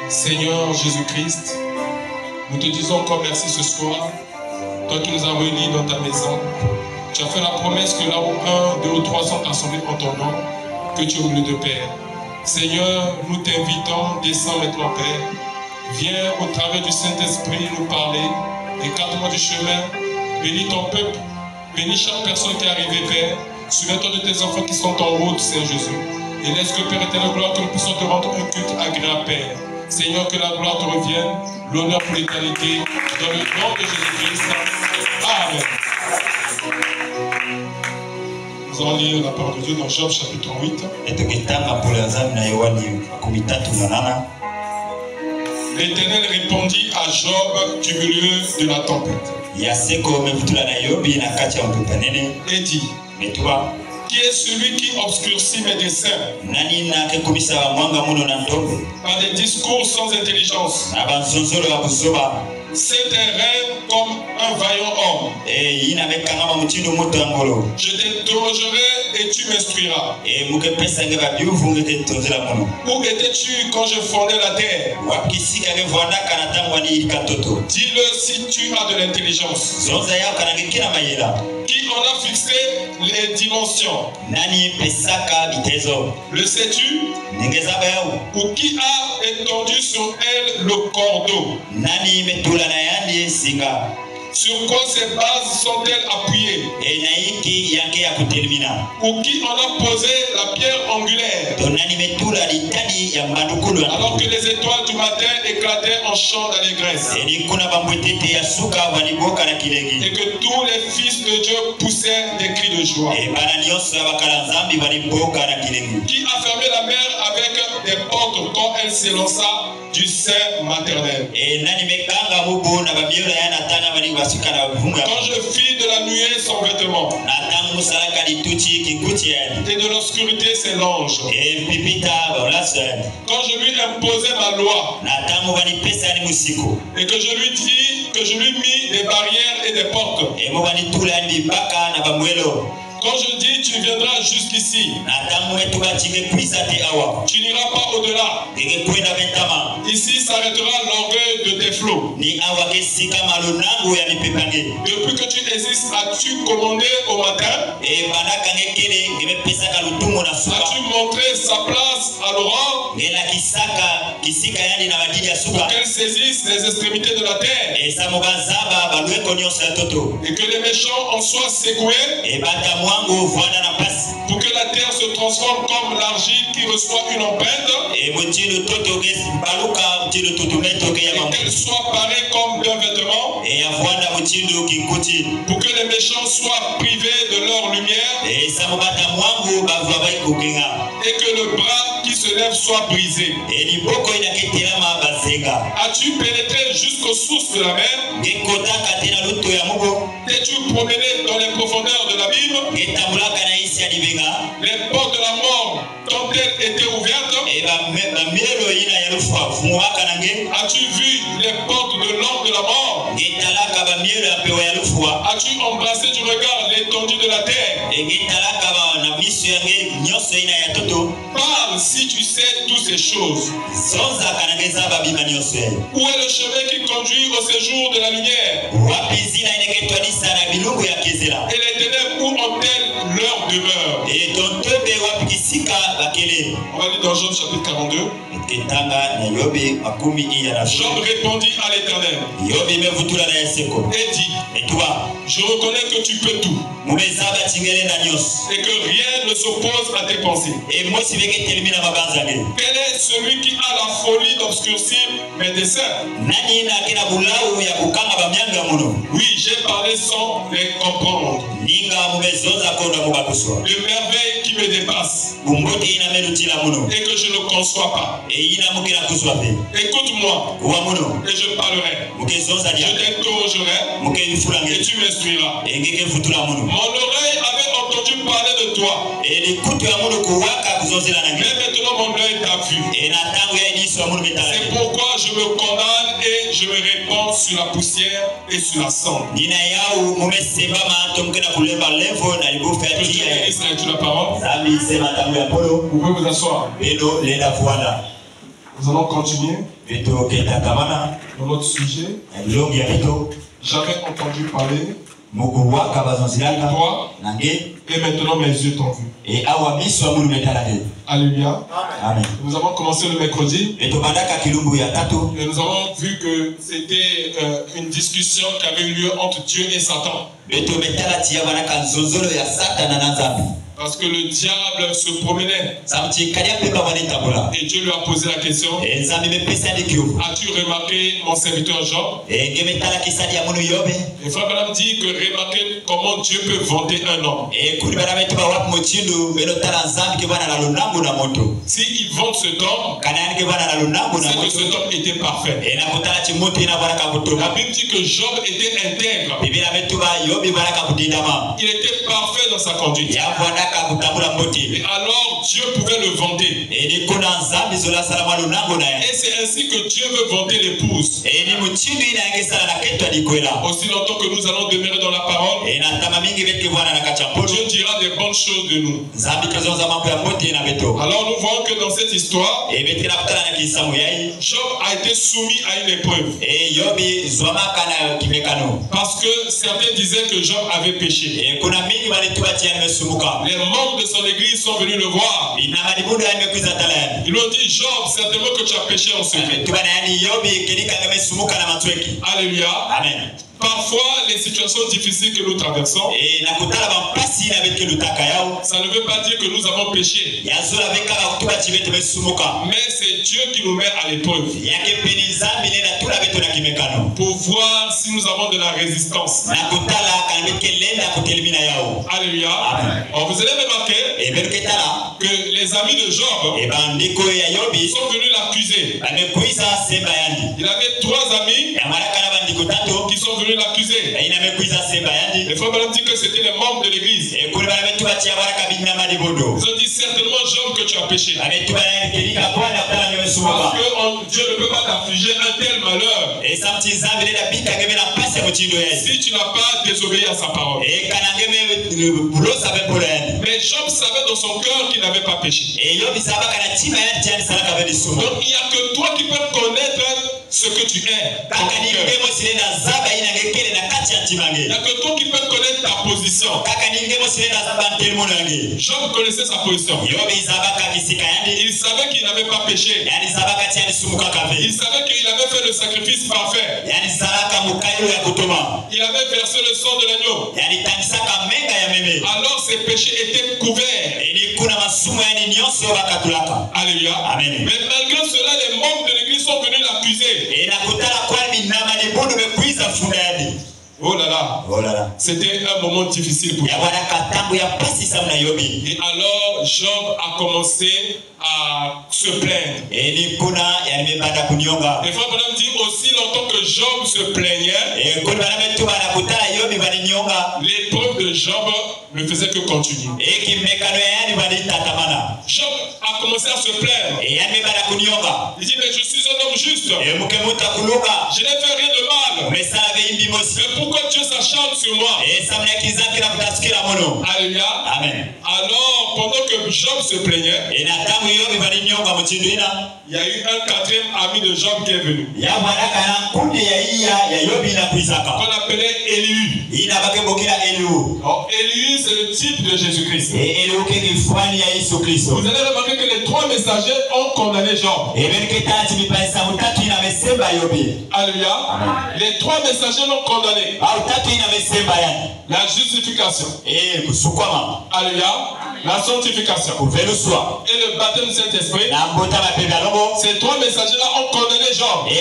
Seigneur Jésus-Christ, nous te disons encore merci ce soir. Toi qui nous as réunis dans ta maison, tu as fait la promesse que là où 1, 2 ou 3 sont assemblés en ton nom, que tu es au milieu de Père. Seigneur, nous t'invitons, descends maintenant Père. Viens au travers du Saint-Esprit nous parler. Écarte-moi du chemin. Bénis ton peuple. Bénis chaque personne qui est arrivée, Père. Souviens-toi de tes enfants qui sont en route, Seigneur Jésus. Et laisse que Père éternel, gloire, que nous puissions te rendre un culte agréable, Père. Seigneur, que la gloire te revienne, l'honneur pour l'éternité, dans le nom de Jésus-Christ. Amen. Nous allons lire la parole de Dieu dans Job chapitre 8. L'Éternel répondit à Job du milieu de la tempête. Et dit, qui est celui qui obscurcit mes desseins par des discours sans intelligence? C'est un rêve comme un vaillant homme. Je t'interrogerai et tu m'instruiras. Où étais-tu quand je fondais la terre? Dis-le si tu as de l'intelligence. Qui en a fixé les dimensions? Le sais-tu? Ou qui a étendu sur elle le cordeau? Sur quoi ces bases sont-elles appuyées? Ou qui en a posé la pierre angulaire? Alors que les étoiles du matin éclataient en chant d'allégresse. Et que tous les fils de Dieu poussaient des cris de joie. Qui a fermé la mer avec des portes quand elle s'élança du sein maternel. Quand je fis de la nuée son vêtement et de l'obscurité ses langes, quand je lui imposais ma loi et que je lui dis que je lui mis des barrières et des portes, quand je dis tu viendras jusqu'ici, tu n'iras pas au-delà. Ici s'arrêtera l'orgueil de tes flots. Depuis que tu existes, as-tu commandé au matin? As-tu montré sa place à l'aurore? Pour qu'elle saisisse les extrémités de la terre. Et que les méchants en soient secoués. Pour que la terre se transforme comme l'argile qui reçoit une empreinte. Et qu'elle soit parée comme d'un vêtement. Pour que les méchants soient privés de leur lumière. Et que le bras qui se lève soit brisé. As-tu pénétré jusqu'aux sources de la mer? T'es-tu promené dans les profondeurs de l'abîme? Les portes de la mort, quand elles étaient ouvertes, as-tu vu les portes de l'ombre de la mort? As-tu embrassé du regard l'étendue de la terre? Parle si tu sais toutes ces choses. Où est le chemin qui conduit au séjour de la lumière? Et les ténèbres, où ont-elles leur demeure? On va lire dans Job chapitre 42. Job répondit à l'Éternel et dit, je reconnais que tu peux tout et que rien ne s'oppose à tes pensées. Quel est celui qui a la folie d'obscurcir mes desseins? Oui, j'ai parlé sans les comprendre. De merveilles qui me dépassent et que je ne conçois pas. Écoute-moi et je parlerai. Je t'interrogerai et tu m'instruiras. Mon oreille avait entendu parler de toi, mais maintenant mon œil t'a vu. C'est pourquoi je me condamne et je me répands sur la poussière et sur la cendre. Tu la parole. Vous pouvez vous asseoir. Nous allons continuer dans notre sujet. J'avais entendu parler de toi et maintenant mes yeux t'ont vu. Alléluia. Amen. Nous avons commencé le mercredi et nous avons vu que c'était une discussion qui avait eu lieu entre Dieu et Satan. Parce que le diable se promenait. Et Dieu lui a posé la question: as-tu remarqué mon serviteur Job? Et Frère Branham dit que remarquez comment Dieu peut vanter un homme. S'il vante cet homme, c'est que cet homme était parfait. La Bible dit que Job était intègre. Il était parfait dans sa conduite. Et alors Dieu pouvait le vanter. Et c'est ainsi que Dieu veut vanter l'épouse. Aussi longtemps que nous allons demeurer dans la parole, Dieu dira des bonnes choses de nous. Alors nous voyons que dans cette histoire, Job a été soumis à une épreuve. Parce que certains disaient que Job avait péché. Les membres de son église sont venus le voir. Ils lui ont dit: Job, certainement que tu as péché en secret. Alléluia. Amen. Parfois, les situations difficiles que nous traversons, ça ne veut pas dire que nous avons péché. Mais c'est Dieu qui nous met à l'épreuve pour voir si nous avons de la résistance. Alléluia. Alors vous allez remarquer que les amis de Job sont venus l'accuser. Il avait 3 amis qui sont venus l'accuser. Les frères Branham dit que c'était les membres de l'église. Ils ont dit: certainement Job que tu as péché. Parce que Dieu ne peut pas t'affliger un tel malheur si tu n'as pas désobéi à sa parole. Mais Job savait dans son cœur qu'il n'avait pas péché. Donc il n'y a que toi qui peux connaître ce que tu es. Il n'y a que toi qui peux connaître ta position. Job connaissait sa position. Il savait qu'il n'avait pas péché. Il savait qu'il avait fait le sacrifice parfait. Il avait versé le sang de l'agneau. Alors ses péchés étaient couverts. Alléluia. Amen. Mais malgré cela, les membres de l'église sont venus l'accuser. Oh là là. C'était un moment difficile pour lui. Et alors Job a commencé à se plaindre. Et Frère Branham dit: aussi longtemps que Job se plaignait, l'épreuve de Job ne faisait que continuer. Job a commencé à se plaindre. Il dit: mais je suis un homme juste. Je n'ai fait rien de mal. Mais pourquoi Dieu s'acharne sur moi? Alléluia. Amen. Alors, pendant que Job se plaignait, il y a eu un 4e ami de Job qui est venu, qu'on appelait Élihu. Alors, Élihu, c'est le type de Jésus-Christ. Vous allez remarquer que les 3 messagers ont condamné Job. Alléluia. Les 3 messagers l'ont condamné. La justification. Alléluia. La sanctification. Et le baptême du Saint-Esprit. Ces 3 messagers-là ont condamné Job. Mais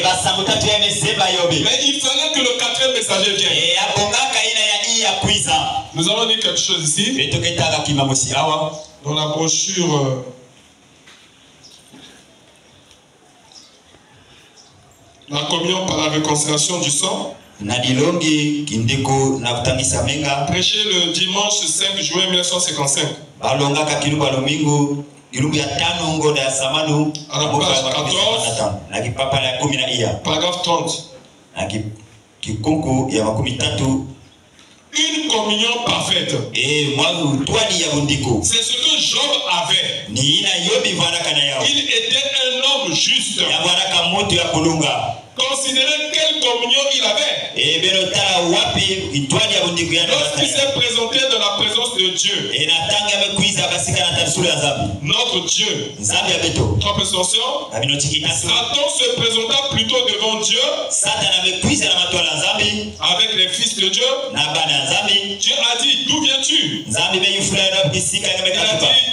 il fallait que le 4e messager vienne. Nous allons dire quelque chose ici. Dans la brochure La communion par la réconciliation du sang, prêché le dimanche 5 juin 1955. À la page 14, paragraphe 30. une communion parfaite. C'est ce que Job avait. Il était un homme juste. Considérez quelle communion il avait. Lorsqu'il s'est présenté dans la présence de Dieu, notre Dieu, compensation, Satan se présenta plutôt devant Dieu avec les fils de Dieu. Dieu a dit, d'où viens-tu? Il a dit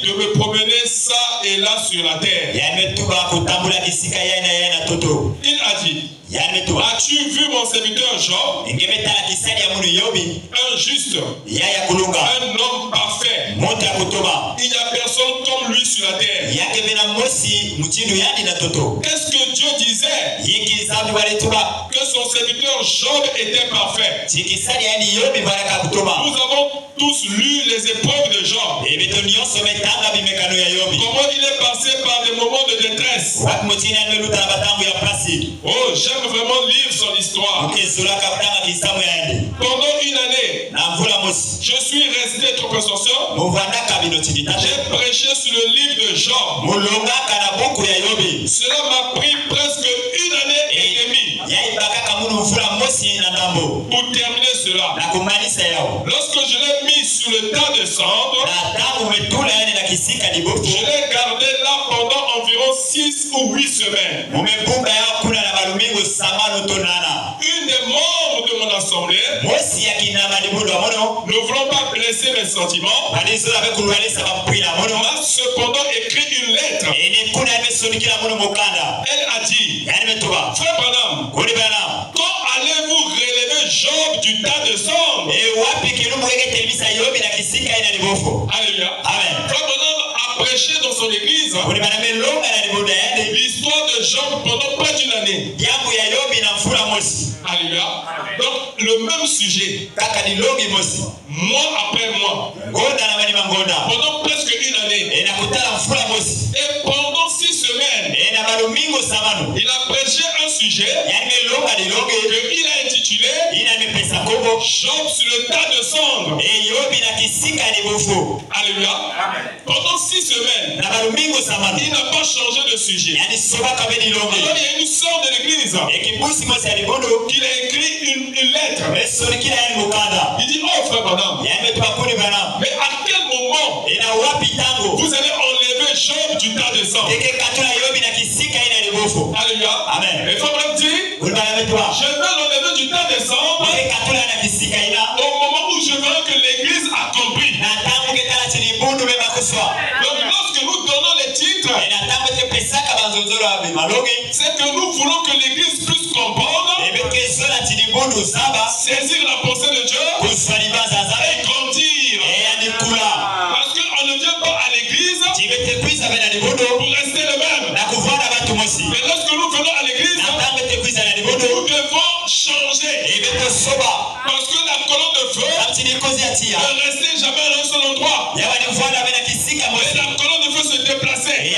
de me promener ça et là sur la terre. Il a dit, as-tu vu mon serviteur Job? Un juste, un homme parfait. Il n'y a personne comme lui sur la terre. Qu'est-ce que Dieu disait? Que son serviteur Job était parfait. Nous avons tous lu les épreuves de Job. Comment il est passé par des moments de détresse. Oh, j'aime vraiment lire son histoire. Pendant une année, je suis resté trop conscient. J'ai prêché sur le livre de Job. Cela m'a pris presque une année et demie pour terminer cela. Lorsque je l'ai mis sur le tas de cendres, je l'ai gardé là pendant environ 6 ou 8 semaines. Une des membres de mon assemblée, ne voulant pas blesser mes sentiments, m'a cependant écrit une lettre. Elle a dit, Frère Branham, quand allez-vous relever Job du tas de cendres? Alléluia. Frère Branham a prêché dans son église l'histoire de Job pendant près d'une année. Alléluia. Donc le même sujet, mois après mois, pendant presque une année, et pendant 6 semaines, il a prêché un sujet qu'il a intitulé Job sur le tas de cendres. Alléluia. Pendant 6 semaines, il n'a pas changé de sujet. Alors il y a une sœur de l'église qui a écrit une lettre. Il dit, oh frère Branham, mais à quel moment vous allez enlever Job du tas de cendres? Alléluia. Amen. Et frère Branham dit, je vais l'enlever du tas de cendres au moment où je verrai que l'église a compris. Donc lorsque nous donnons les titres, c'est que nous voulons que l'église puisse comprendre, saisir la pensée de Dieu et grandir. Parce qu'on ne vient pas à l'église pour rester le même. Mais lorsque nous venons à l'église, nous devons changer. Parce que la colonne de feu ne restait jamais à un seul endroit. Mais la colonne de feu se déplaçait. Et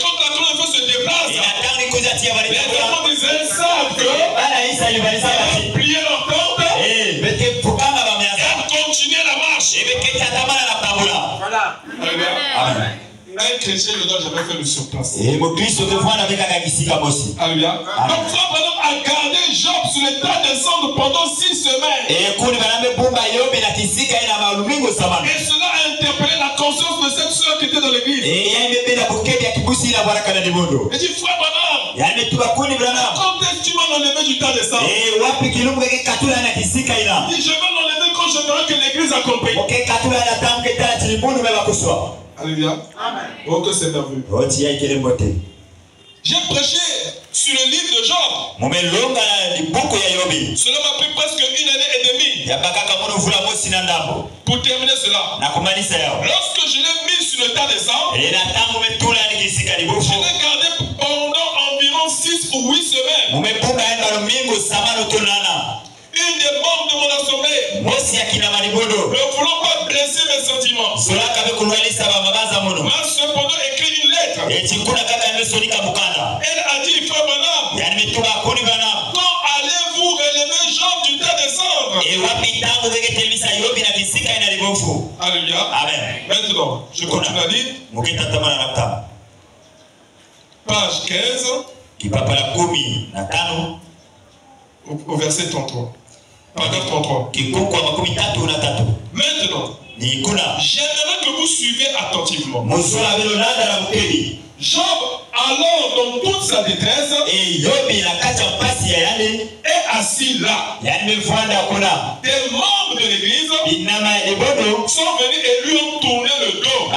quand la colonne de feu se déplace, les enfants d'Israël savent que plier leur tente et continuer la marche. Voilà. Amen. Un chrétien ne doit jamais faire le surplace. Alléluia. Donc Frère Branham a gardé Job sur le tas de cendres pendant 6 semaines. Et cela a interpellé la conscience de cette soeur qui était dans l'église. Il dit, Frère Branham, quand est-ce que tu vas l'enlever du tas de cendres? Il dit, je vais l'enlever quand je verrai que l'église a compris. Alléluia. Amen. Oh, que c'est merveilleux. J'ai prêché sur le livre de Job. Cela m'a pris presque une année et demie pour terminer cela. Lorsque je l'ai mis sur le tas de cendres, je l'ai gardé pendant environ 6 ou 8 semaines. Une des membres de mon assemblée, ne voulant pas blesser mes sentiments, m'a cependant écrit une lettre. Elle a dit, Frère Branham, quand allez-vous relever Job du tas de cendres? Alléluia. Amen. Maintenant, je continue à lire. Page 15. Au verset 33. Paragraphe 33. Maintenant, j'aimerais que vous suivez attentivement. Job, alors dans toute sa détresse, est assis là. Des membres de l'église sont venus et lui ont tourné le dos.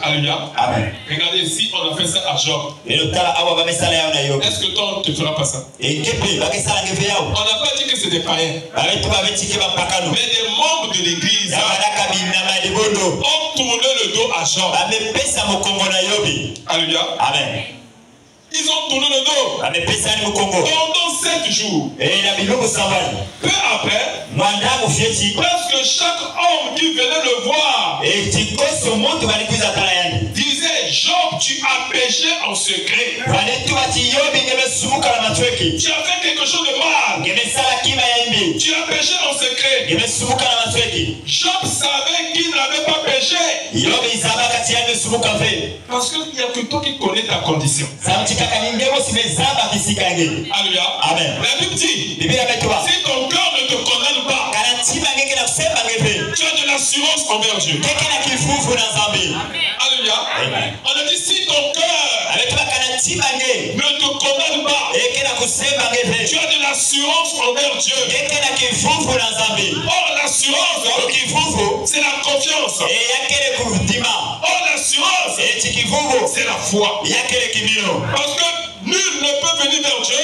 Alléluia. Amen. Regardez ici, on a fait ça à Job. Est-ce que toi, tu ne feras pas ça? On n'a pas dit que c'était païen. Mais des membres de l'église ont tourné le dos à Job. Alléluia. Amen. Ils ont tourné le dos pendant 7 jours. Peu après, presque chaque homme qui venait le voir disait: Job, tu as péché en secret. Tu as fait quelque chose de mal. Tu as péché en secret. Job savait qu'il n'avait pas péché. Parce qu'il n'y a que toi qui connais ta condition. Alléluia. Amen. La Bible dit: si ton cœur ne te condamne pas, tu as de l'assurance envers Dieu. Alléluia. Amen. On a dit: si ton cœur ne te condamne pas, tu as de l'assurance envers Dieu. Or, l'assurance, c'est la confiance. Or, l'assurance, c'est la foi. Parce que nul ne peut venir vers Dieu,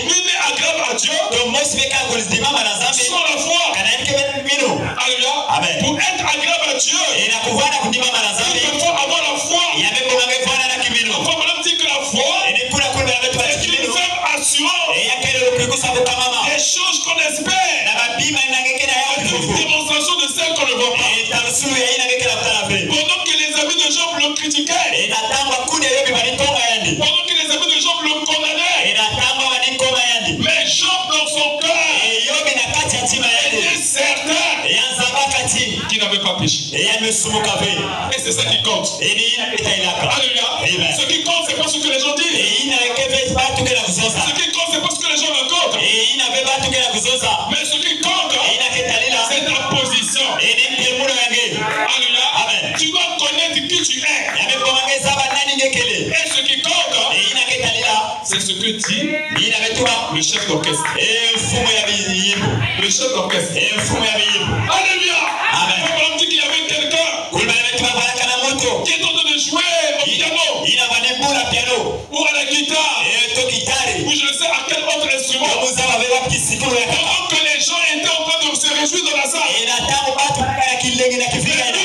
nul n'est agréable à Dieu sans la foi. Alléluia. Amen. Pour être agréable à Dieu, il faut avoir la foi. Comme on dit que la foi est une ferme assurance des choses qu'on espère, une démonstration de celles qu'on ne voit pas. Pendant que les amis de Job le critiquaient, pendant que les amis de Job le condamnaient, mais Job dans son cœur était certain qu'il n'avait pas péché. Et c'est ça qui compte. Alléluia. Ce qui compte, c'est pas ce que les gens disent. Ce qui compte, c'est pas ce que les gens racontent. Mais ce qui compte, c'est ta position. Alléluia. Tu dois connaître qui tu es. Et ce qui compte, c'est ce que dit le chef d'orchestre. Le chef d'orchestre. Alléluia. On dit qu'il y avait quelqu'un qui est en train de jouer au piano ou à la guitare ou je ne sais à quel autre instrument. Pendant que les gens étaient en train de se réjouir dans la salle, lui,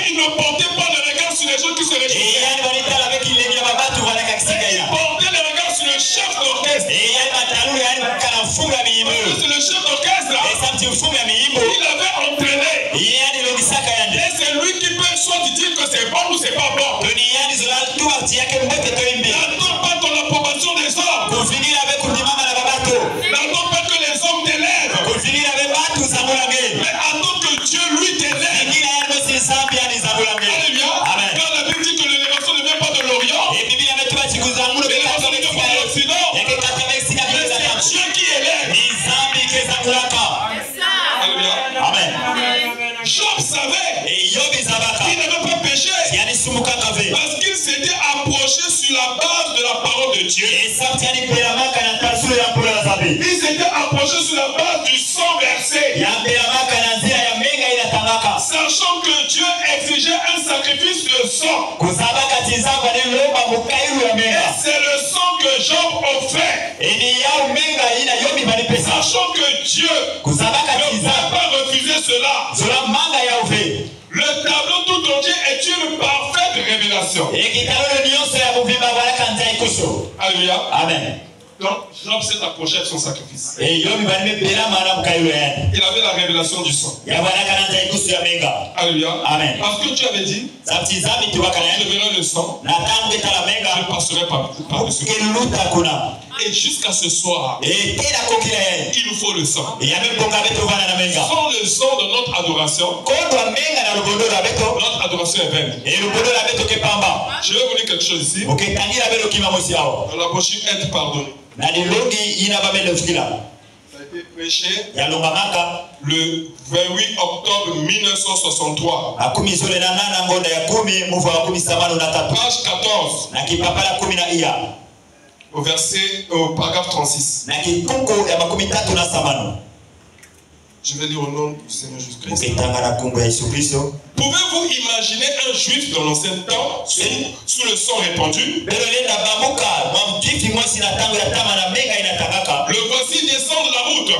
il ne portait pas le regard sur les gens qui se réjouissaient. Il portait le regard sur le chef d'orchestre. C'est le chef d'orchestre. Il avait entraîné. Et c'est lui qui peut soit dire que c'est bon ou c'est pas bon. N'attends pas ton approbation des hommes. N'attends pas que les hommes t'élèvent. Mais attends que Dieu lui t'élève. Alléluia. Quand la Bible dit que l'élévation ne vient pas de l'Orient, l'élévation ne vient pas de l'Occident, mais c'est Dieu qui élève. Alléluia. Amen. Job savait qu'il n'avait pas péché parce qu'il s'était approché sur la base de la parole de Dieu. Il s'était approché sur la base du sang versé, sachant que Dieu exigeait un sacrifice de sang. Et c'est le sang que Job offrait, sachant que Dieu ne va pas refuser cela. Le tableau tout entier est une parfaite révélation. Alléluia. Amen. Donc, Job s'est approché de son sacrifice. Il avait la révélation du sang. Alléluia. Amen. Parce que tu avais dit, quand je verrai le sang, je passerait par-dessus. Et jusqu'à ce soir, il nous faut le sang. Sans le sang de notre adoration, notre adoration est vaine. Je vais vous dire quelque chose ici. Dans la brochure Être pardonné. Ça a été prêché le 28 octobre 1963. Page 14. Au paragraphe 36. Je vais lire au nom du Seigneur Jésus-Christ. Pouvez-vous imaginer un juif dans l'ancien temps sous le sang répandu? Le voici descendre la route.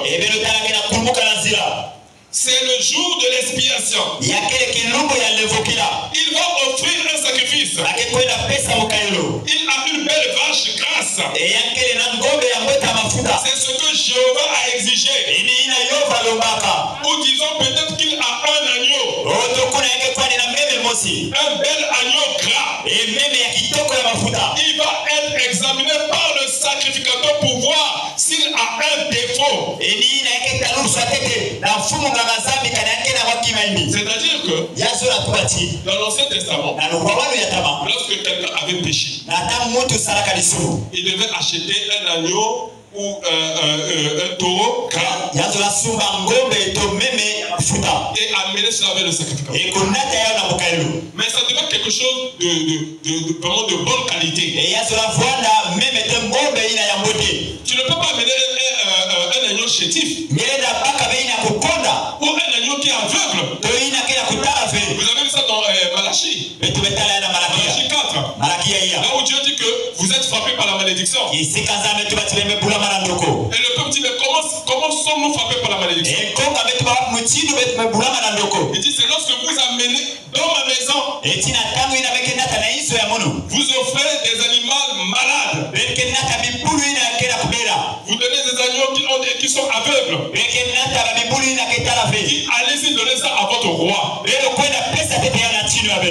C'est le jour de l'expiation. Il va offrir un sacrifice. Il a une belle vache grasse. C'est ce que Jéhovah a exigé. Ou disons peut-être qu'il a un agneau. Un bel agneau gras. Il va être examiné par le sacrificateur pour voir s'il a un défaut. C'est-à-dire que dans l'Ancien Testament, lorsque quelqu'un avait péché, il devait acheter un agneau ou un taureau gras et amener cela avec le sacrificateur. Mais ça devait être quelque chose vraiment de bonne qualité. Tu ne peux pas amener un agneau chétif ou un agneau qui est aveugle. Vous avez vu ça dans Malachie. Malachie 4. Là où Dieu dit que vous êtes frappés par la malédiction. Et le peuple dit, mais comment sommes-nous frappés par la malédiction? Il dit, c'est lorsque vous amenez dans ma maison, vous offrez des animaux malades. Vous donnez des agneaux qui sont aveugles. Allez-y donner ça à votre roi.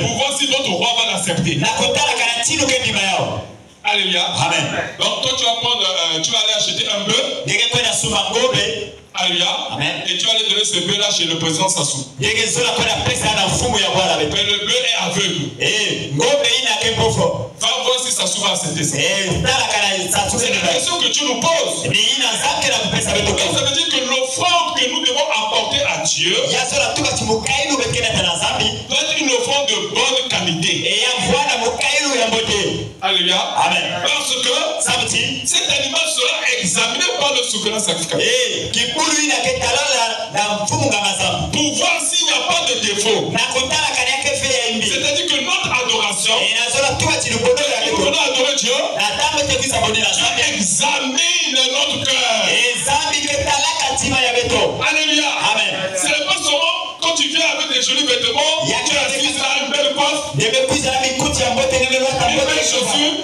Pour voir si votre roi va l'accepter. Alléluia. Amen. Donc toi tu vas aller acheter un bœuf. Alléluia. Amen. Et tu vas aller donner ce bœuf là chez le président Sassou. Mais le bœuf est aveugle. Va voir si Sassou va accepter ça. C'est la question que tu nous poses. Donc ça veut dire que l'offrande que nous devons apporter à Dieu doit être une offrande de bonne qualité. Alléluia. Amen. Parce que cet animal sera examiné par le souverain sacrificateur. Pour voir s'il n'y a pas de défaut. C'est-à-dire que notre adoration, nous venons adorer Dieu, Dieu examine notre cœur. Alléluia. Amen. Ce n'est pas seulement quand tu viens avec des jolis vêtements, tu assises là une belle coiffe, une belle chaussure.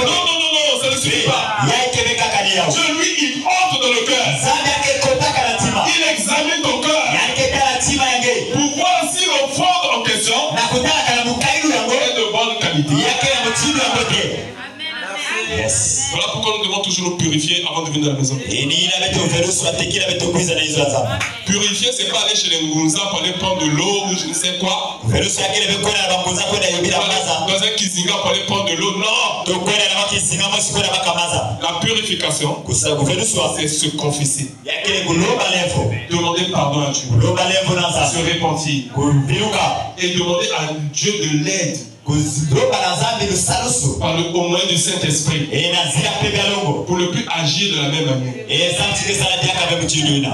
Non, ça ne suffit pas. Dieu, lui, il entre dans le cœur. Il examine ton cœur pour voir si l'offrande en question est de bonne qualité. Yes. Voilà pourquoi nous devons toujours nous purifier avant de venir à la maison. Purifier, c'est pas aller chez les Ngunza pour aller prendre de l'eau ou je ne sais quoi. Dans un kizinga pour aller prendre de l'eau. Non. La purification, c'est se confesser. Demander pardon à Dieu. Se repentir. Et demander à Dieu de l'aide. Par le moyen du Saint-Esprit pour ne plus agir de la même manière.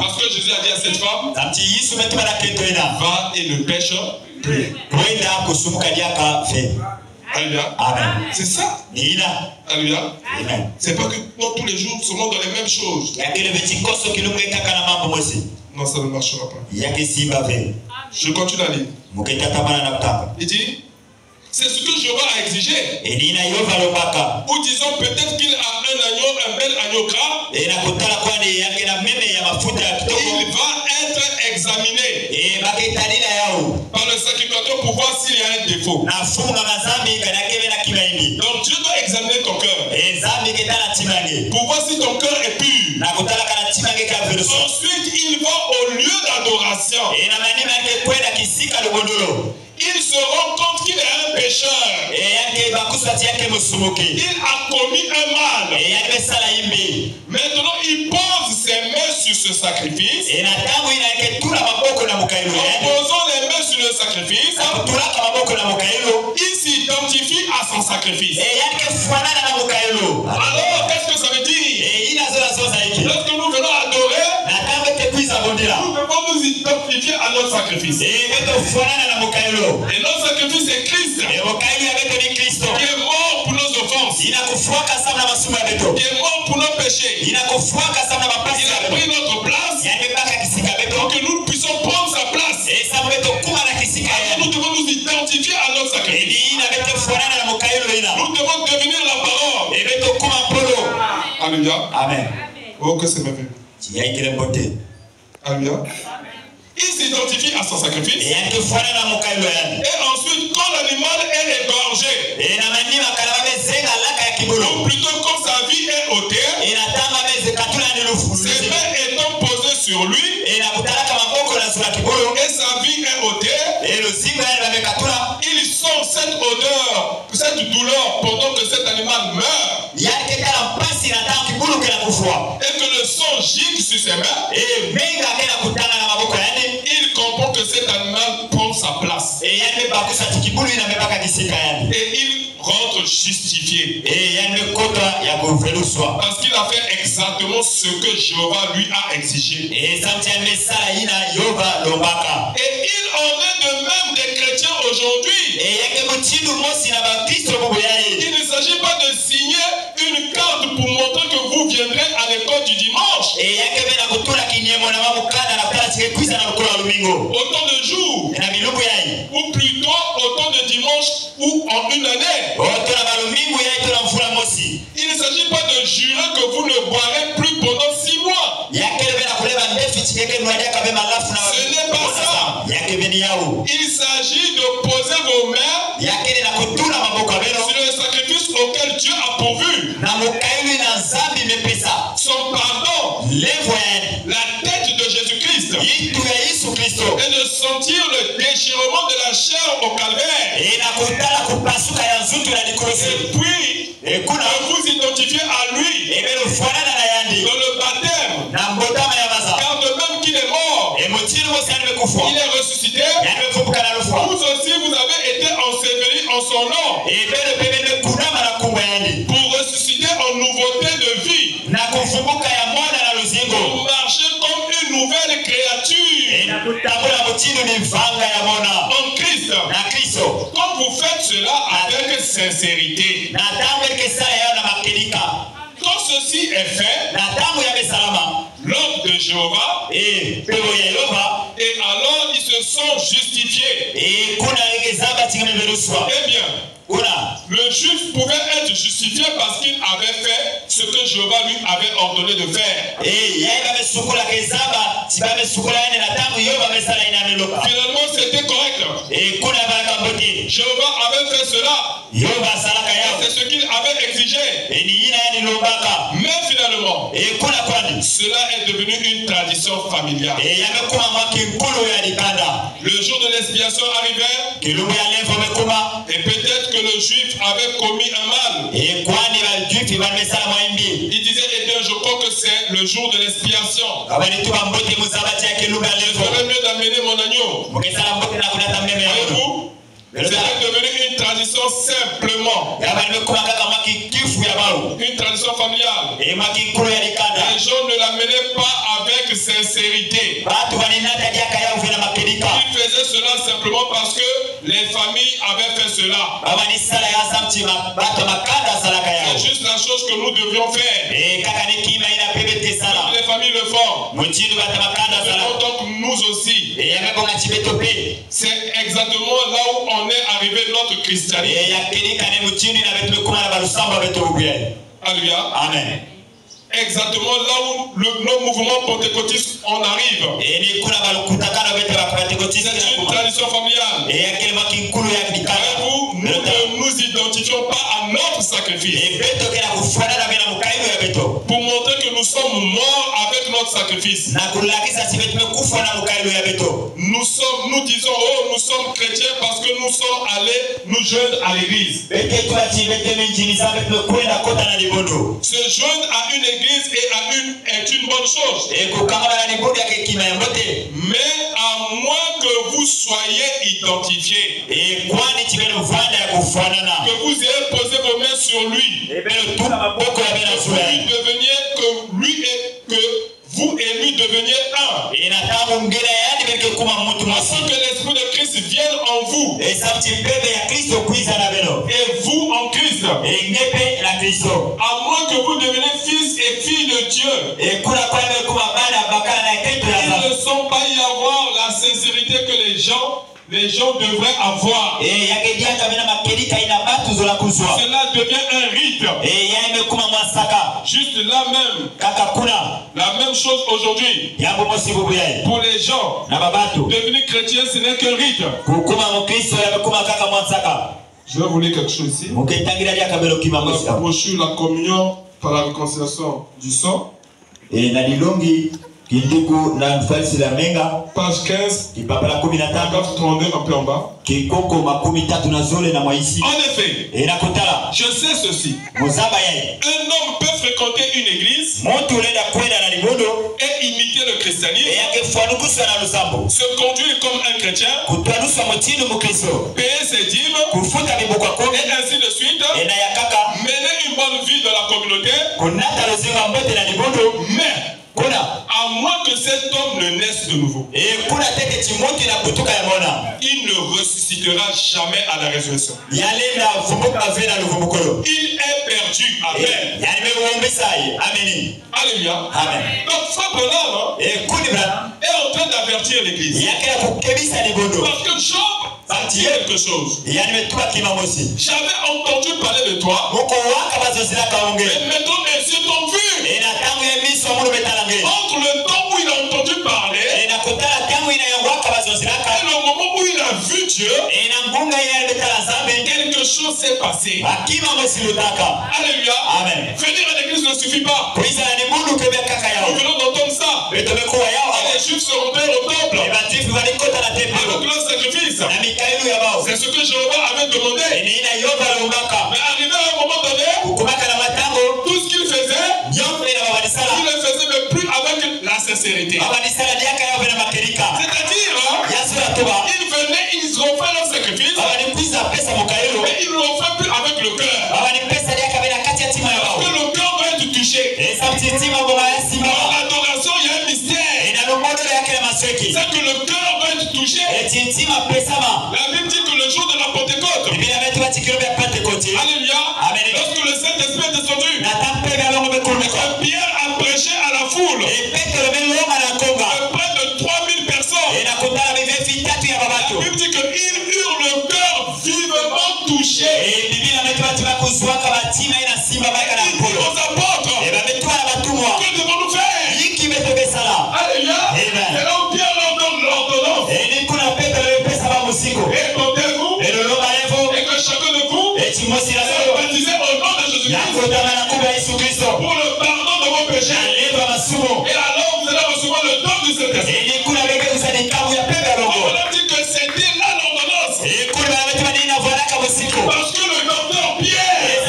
Parce que Jésus a dit à cette femme, va et ne pêche plus. Alléluia. C'est ça. Alléluia. C'est pas que non, tous les jours nous sommes dans les mêmes choses. Non, ça ne marchera pas. Je continue à lire. Il dit, c'est ce que Jéhovah a exigé. Ou disons peut-être qu'il a un agneau, un bel agneau gras. Il va être examiné par le sacrificateur pour voir s'il y a un défaut. Donc Dieu doit examiner ton cœur pour voir si ton cœur est pur. Ensuite, il va au lieu d'adoration. Il se rend compte qu'il est un pécheur. Il a commis un mal. Maintenant, il pose ses mains sur ce sacrifice. En posant les mains sur le sacrifice, il s'identifie à son sacrifice. Alors, qu'est-ce que ça veut dire? Lorsque nous venons adorer, nous devons nous identifier à notre sacrifice. Et notre sacrifice est Christ, qui est mort pour nos offenses, qui est mort pour nos péchés. Il a pris notre place pour que nous puissions prendre sa place. Alors nous devons nous identifier à notre sacrifice. Nous devons devenir la parole. Alléluia. Amen. Oh, que c'est merveilleux. Alléluia. Il s'identifie à son sacrifice. Et ensuite, quand l'animal est égorgé, ou plutôt quand sa vie est ôtée, ses mains étant posées sur lui, et sa vie est ôtée, il sent cette odeur, cette douleur pendant que cet animal meurt. Et que le sang gicle sur ses mains. Il comprend que cet animal prend sa place. Et il rentre justifié. Parce qu'il a fait exactement ce que Jéhovah lui a exigé. Et il en est de même des chrétiens aujourd'hui. Il ne s'agit pas de signer une carte pour montrer que vous viendrez à l'école du dimanche. Autant de jours, ou plutôt autant de dimanches ou en une année. Il ne s'agit pas de jurer que vous ne boirez plus pendant 6 mois. Ce n'est pas ça. Il s'agit de poser vos mains sur le sacrifice auquel Dieu a pourvu. Son pardon, la tête de Jésus-Christ, et de sentir le déchirement de la chair au calvaire. Et puis, vous identifiez à lui dans le baptême. Car de même qu'il est mort, il est ressuscité. Vous aussi, vous avez été ensevelis en son nom pour ressusciter en nouveauté de vie, pour marcher comme une nouvelle créature en Christ. Quand vous faites cela avec sincérité, quand ceci est fait, l'homme de Jéhovah, et alors ils se sont justifiés. Eh bien, le juif pouvait être justifié parce qu'il avait fait ce que Jéhovah lui avait ordonné de faire. Finalement, c'était correct. Jéhovah avait fait cela. C'est ce qu'il avait exigé. Mais finalement, cela est devenu une tradition familiale. Le jour de l'expiation arrivait, et peut-être que le juif avait commis un mal. Il disait, eh bien, je crois que c'est le jour de l'expiation. Il ferait mieux d'amener mon agneau. Voyez-vous, c'était devenu une tradition simplement. Une tradition familiale. Les gens ne l'amenaient pas avec sincérité. Ils faisaient cela simplement parce que les familles avaient fait cela. C'est juste la chose que nous devions faire. Les familles le font. Donc nous aussi. C'est exactement là où on est arrivé notre christianisme. Alléluia. Amen. exactement là où le mouvement pentecôtiste en arrive. C'est une tradition familiale. Nous ne nous identifions pas à notre sacrifice. Pour montrer que nous sommes morts avec notre sacrifice. Nous disons, oh, nous sommes chrétiens parce que nous sommes allés nous joindre à l'église. Se joindre à une église est une bonne chose. Mais à moins que vous soyez identifiés, que vous ayez posé vos mains sur lui, que vous et lui deveniez un. Afin que l'esprit de Christ vienne en vous. Et vous en Christ. À moins que vous deveniez fils et filles de Dieu. Il ne semble pas y avoir la sincérité que les gens devraient avoir. Cela devient un rite. Juste là même. La même chose aujourd'hui. Pour les gens, devenir chrétien, ce n'est qu'un rite. Je vais vous lire quelque chose ici. La brochure, la communion par la réconciliation du sang. Page 15, paragraphe 32, un peu en bas. En effet, je sais ceci. Un homme peut fréquenter une église et imiter le christianisme, se conduire comme un chrétien, payer ses dîmes, et ainsi de suite, mener une bonne vie dans la communauté, mais à moins que cet homme ne naisse de nouveau, il ne ressuscitera jamais à la résurrection. Il est perdu. Amen. Alléluia. Donc Frère Branham est en train d'avertir l'église. Parce que Job a dit quelque chose. J'avais entendu parler de toi, mais maintenant mes yeux t'ont vu. Entre le temps où il a entendu parler et le moment où il a vu Dieu, quelque chose s'est passé. Alléluia. Venir à l'église ne suffit pas. Nous venons d'entendre ça. Et les Juifs se rendaient au temple avec leur sacrifice. C'est ce que Jéhovah avait demandé. Mais arrivé à un moment donné, tout ce qu'il faisait, il ne faisait même plus avec la sincérité. C'est-à-dire, ils venaient, ils offraient leur sacrifice, mais ils ne l'offraient plus avec le cœur. Parce que le cœur doit être touché. Dans l'adoration, il y a un mystère. C'est que le cœur doit être touché. La Bible dit que le jour de la Pentecôte, alléluia, lorsque le Saint-Esprit est descendu, Pierre a prêché à la foule, près de 3000 personnes. La Bible dit qu'ils eurent le cœur vivement touché. Et il dit aux apôtres, que devons-nous faire? Alléluia. Et là où Pierre leur donne l'ordonnance, répondez-vous, et que chacun de vous soit baptisé au nom de Jésus-Christ pour le pardon de vos péchés. Et alors vous allez recevoir le don du Saint-Esprit. On a dit que c'était là l'ordonnance. Parce que le docteur Pierre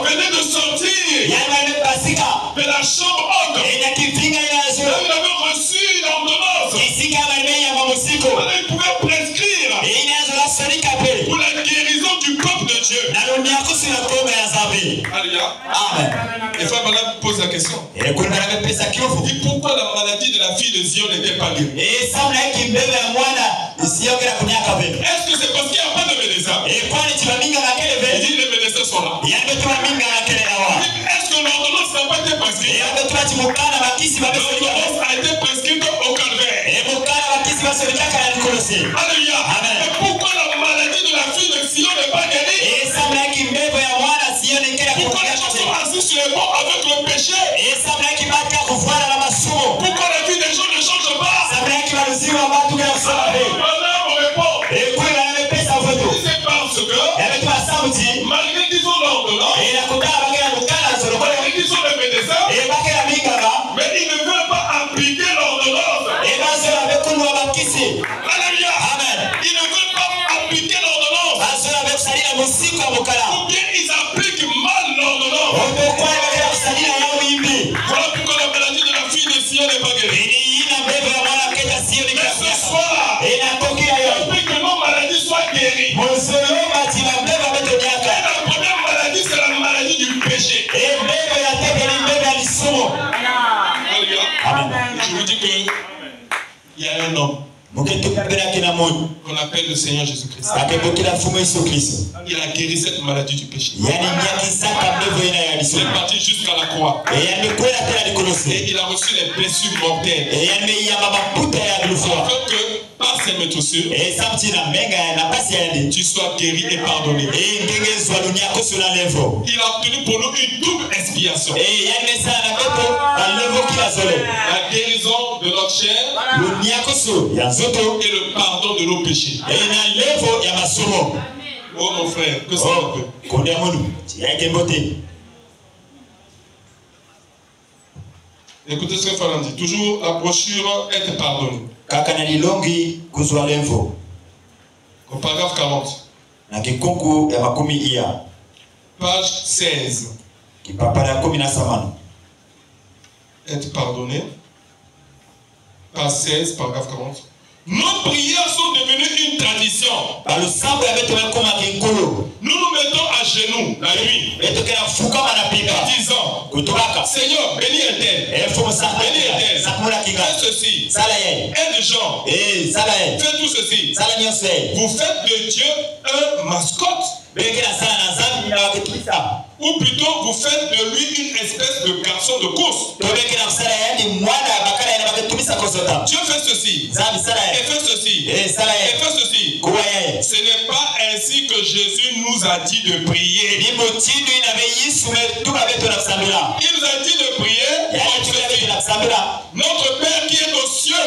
venait de sortir de la chambre haute. Il avait reçu l'ordonnance. Alors il pouvait prescrire pour la guérison du peuple de Dieu. Alléluia. Et Frère Branham pose la question. Il dit pourquoi la maladie de la fille de Zion n'était pas guérie? Est-ce que c'est parce qu'il n'y a pas de médecin? Il dit les médecins sont là. Est-ce que l'ordonnance n'a pas été prescrite? L'ordonnance a été prescrite au calvaire. Alléluia. Mais pourquoi la maladie de la fille de Zion n'est pas guérie? Pourquoi les gens sont assis sur les bancs avec le péché? s'appelle le Seigneur Jésus-Christ. Il a guéri cette maladie du péché. Il est parti jusqu'à la croix. Et il a reçu les blessures mortelles. Afin que par ces méthossures, tu sois guéri et pardonné. Il a obtenu pour nous une double expiation. La guérison de notre chair et le pardon de nos péchés. Oh mon frère, que ça peut. Écoutez ce que Fallon dit. Toujours la brochure être pardonnée. Au paragraphe 40. Page 16. Être pardonné. Page 16, paragraphe 40. Nos prières sont devenues une tradition. Nous nous mettons à genoux la nuit en disant, Seigneur, bénis un tel, fais ceci, aide les gens, fais tout ceci. Vous faites de Dieu un mascotte. Ou plutôt vous faites de lui une espèce de garçon de course. Dieu fait ceci, et fait ceci, et fait ceci. Ce n'est pas ainsi que Jésus nous a dit de prier. Il nous a dit de prier comme ceci. Notre Père qui est aux cieux,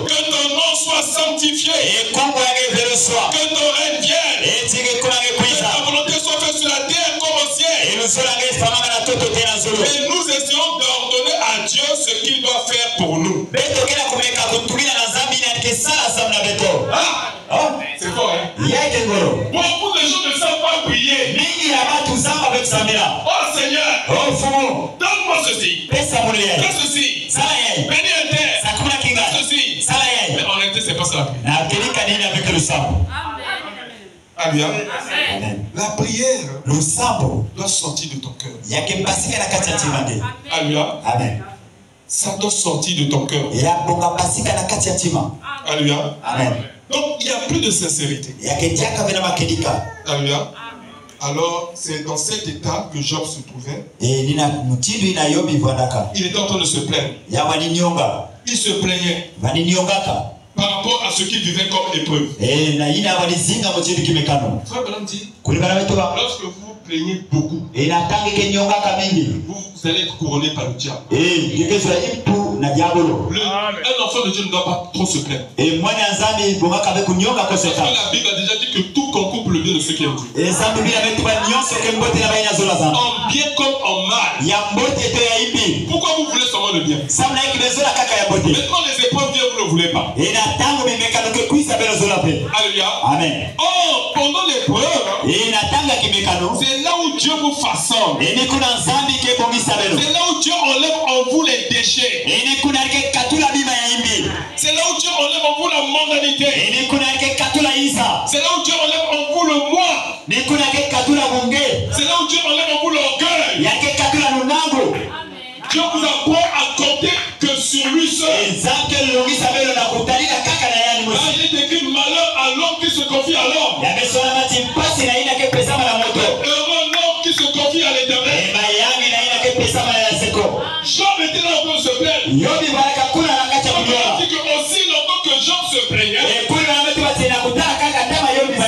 que ton nom soit sanctifié, que ton règne vienne, que ta volonté soit faite sur la terre comme au ciel. Et nous essayons d'ordonner à Dieu ce qu'il doit faire pour nous. C'est fort, hein? Beaucoup de gens ne savent pas prier. Oh Seigneur, donne-moi ceci. Fais ceci. Bénis un terre. Fais ceci. Mais en réalité, c'est pas ça la prière. Amen. La prière doit sortir de ton cœur. Alléluia. Amen. Ça doit sortir de ton cœur. Alléluia. Amen. Donc il n'y a plus de sincérité. Alléluia. Alors c'est dans cet état que Job se trouvait. Il était en train de se plaindre. Il se plaignait par rapport à ce qu'il vivait comme épreuve. Frère Branham dit, lorsque vous plaignez beaucoup, vous allez être couronné par le diable. Un enfant de Dieu ne doit pas trop se plaindre. Parce que la Bible a déjà dit que tout concourt pour le bien de ceux qui aiment Dieu. En bien comme en mal. Pourquoi vous voulez seulement le bien? Maintenant les épreuves viennent, vous ne voulez pas. Alléluia. Amen. Oh, pendant l'épreuve, c'est là où Dieu vous façonne. C'est là où Dieu enlève en vous les déchets. C'est là où Dieu enlève en vous la mondanité. C'est là où Dieu enlève en vous le moi. C'est là où Dieu enlève en vous l'orgueil. Dieu vous apprend à compter que sur lui seul. Il est écrit malheur à l'homme qui se confie à l'homme. Heureux l'homme qui se confie à l'Éternel. Job était là pour se plaindre. On dit que aussi longtemps que Job se plaignait,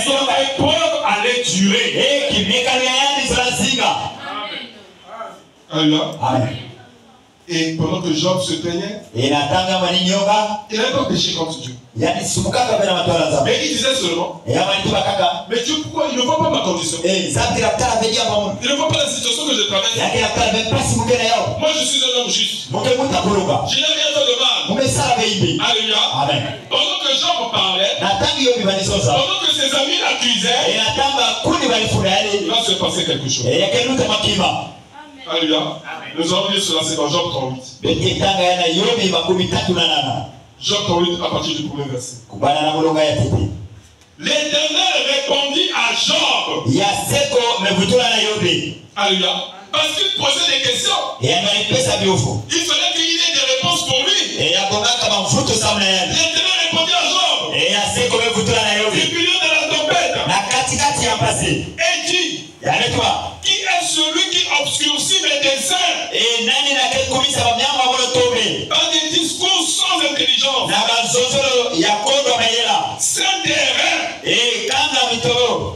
son épreuve allait durer. Amen. Et pendant que Job se plaignait, il n'avait pas péché contre Dieu. Mais il disait seulement, mais Dieu, pourquoi il ne voit pas ma condition? Il ne voit pas la situation que je traverse. Moi je suis un homme juste. Je n'ai rien fait de mal. Alléluia. Pendant que Job parlait, pendant que ses amis l'accusaient, il va se passer quelque chose. Alléluia. Nous allons lire cela, c'est dans Job 38. Job 38 à partir du premier verset. L'Éternel répondit à Job. Alléluia. Parce qu'il posait des questions. Il fallait qu'il y ait des réponses pour lui. L'Éternel répondit à Job. Et assez comme vous tous la du milieu de la tempête. Et dit, qui est celui qui obscurcit mes desseins par des discours sans intelligence, sans terrain.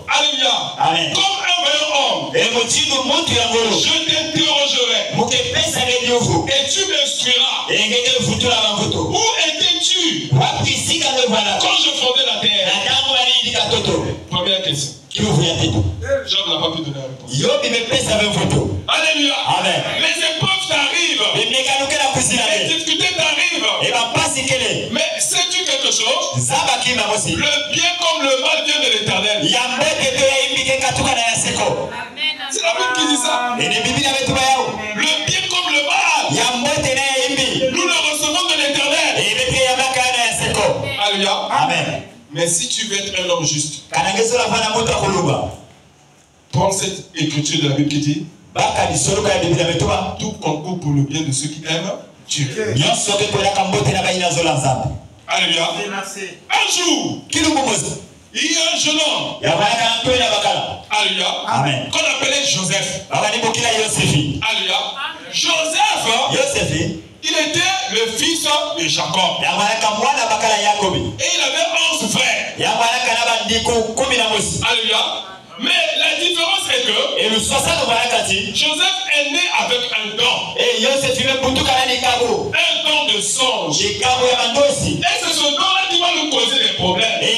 Alléluia. Amen. Comme un vaillant homme, je t'interrogerai et tu m'instruiras. Où étais-tu quand je fondais la terre? Première question. Job n'a pas pu donner la réponse. Alléluia. Amen. Les épreuves t'arrivent. Les difficultés t'arrivent. Mais sais-tu quelque chose? Le bien comme le mal vient de l'Éternel. C'est la Bible qui dit ça. Le bien comme le mal, nous le recevons de l'Éternel. Alléluia. Amen. Mais si tu veux être un homme juste, prends cette écriture de la Bible qui dit tout concourt pour le bien de ceux qui aiment Dieu. Alléluia. Un jour, il y a un jeune homme, alléluia, qu'on appelait Joseph. Alléluia. Joseph, il était le fils de Jacob. Et il avait 11 frères. Alléluia. Mais la différence est que Joseph est né avec un don. Un don de songe. Et c'est ce don-là qui va nous causer des problèmes. Mais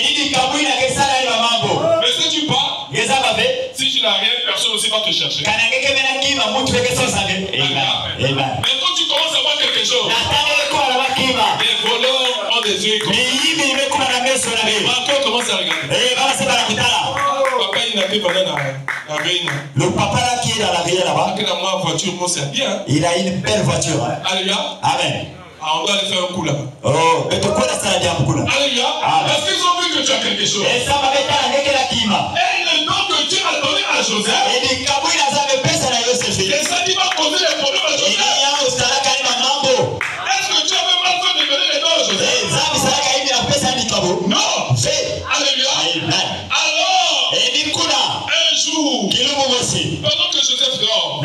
si tu pars, si tu n'as rien, personne aussi va te chercher. Mais quand tu commences à voir quelque chose, les voleurs ont des yeux comme ça. Commence à regarder. Papa, il n'a pas le papa là qui est dans la rivière là-bas. Voiture, c'est bien. Il a une belle voiture. Hein? Alléluia. Amen. Ah, on doit aller faire un coup là-bas. Oh, mais pourquoi la salle là? Alléluia. Parce qu'ils ont vu que tu as quelque chose. Et le nom que Dieu a donné à Joseph. Et ça qui va poser les problèmes à Joseph. Est-ce que tu avais mal fait de donner les noms à Joseph? Non. Alléluia. Alors, un jour, pendant que Joseph dort,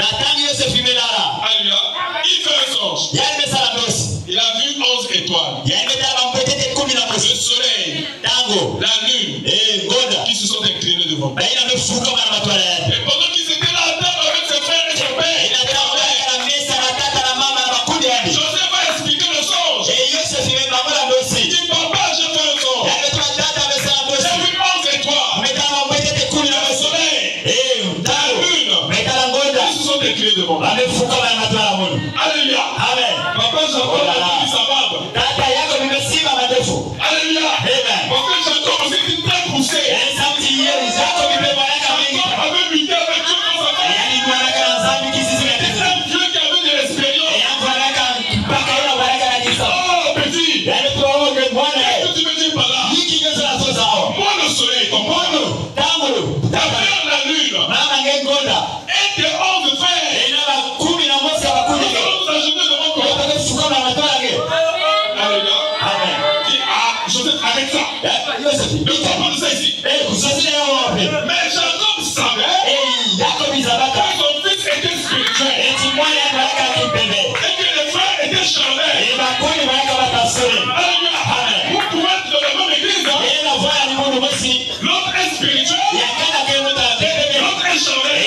alléluia, il fait un songe. Il a vu 11 étoiles. Le soleil, la lune, qui se sont inclinés devant lui. Et pendant qu'ils étaient là à table avec ses frères et son père, Joseph va expliquer le songe. Il dit, papa, j'ai fait un songe. J'ai vu 11 étoiles. Le soleil, la lune, qui se sont inclinés devant lui. Alléluia. Papa, Jacob a dit sa barbe. Alléluia. Parce que Jacob aussi était très poussé. Jacob avait lutté avec Dieu dans sa vie. C'est un Dieu qui avait de l'expérience. Oh, petit. Qu'est-ce que tu veux dire par là? Moi, le soleil, comprends? La mer, la lune. Et tes 11 frères. Nous allons nous acheter devant toi. Alléluia. Joseph, arrête ça. Ne parle pas de ça ici. Mais Jacob savait que son fils était spirituel. Et que les frères étaient charnels. Alléluia. Vous pouvez être dans la même église. L'autre est spirituel. L'autre est charnel.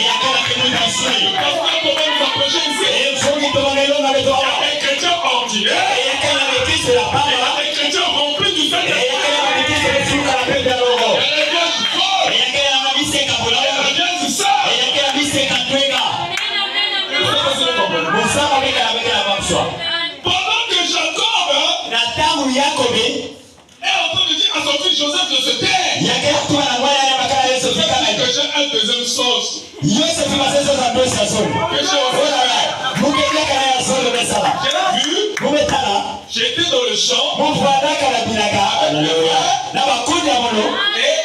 Parce qu'on va nous approcher ici. Il y a des chrétiens ordinaires. Et il y a des chrétiens remplis du Saint-Esprit. Il y a des vierges folles. Il y a des vierges sages. Pendant que Jacob est en train de dire à son fils Joseph de se taire, que j'ai un deuxième sauce. J'étais dans le champ. Et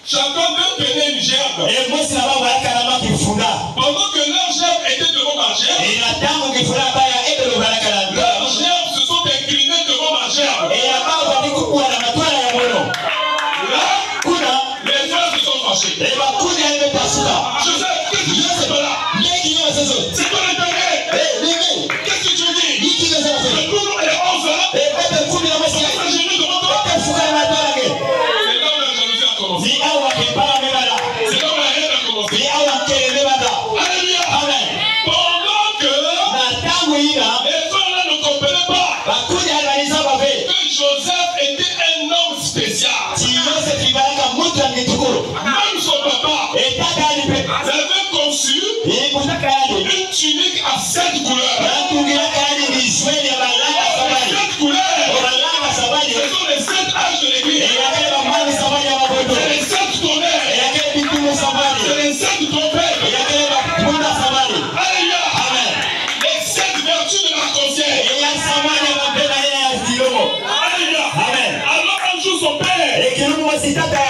Jacob tenait une gerbe. Pendant que leur gerbe était devant ma gerbe, leurs gerbes se sont inclinées devant ma gerbe. C'est quoi l'intérêt? Qu'est-ce que tu dis? Le boulot est 11 ans. C'est là où la jalousie a commencé. C'est là où la haine a commencé. Alléluia. Pendant que les femmes là ne comprenaient pas que Joseph était un homme spécial. Même son papa avait conçu une tunique à 7 couleurs. 7 couleurs. Ce sont les 7 âges de l'église. C'est les 7 tonnerres. C'est les 7 trompettes. Alléluia. Les 7 vertus de l'arc-en-ciel. Alléluia. Alors un jour son père,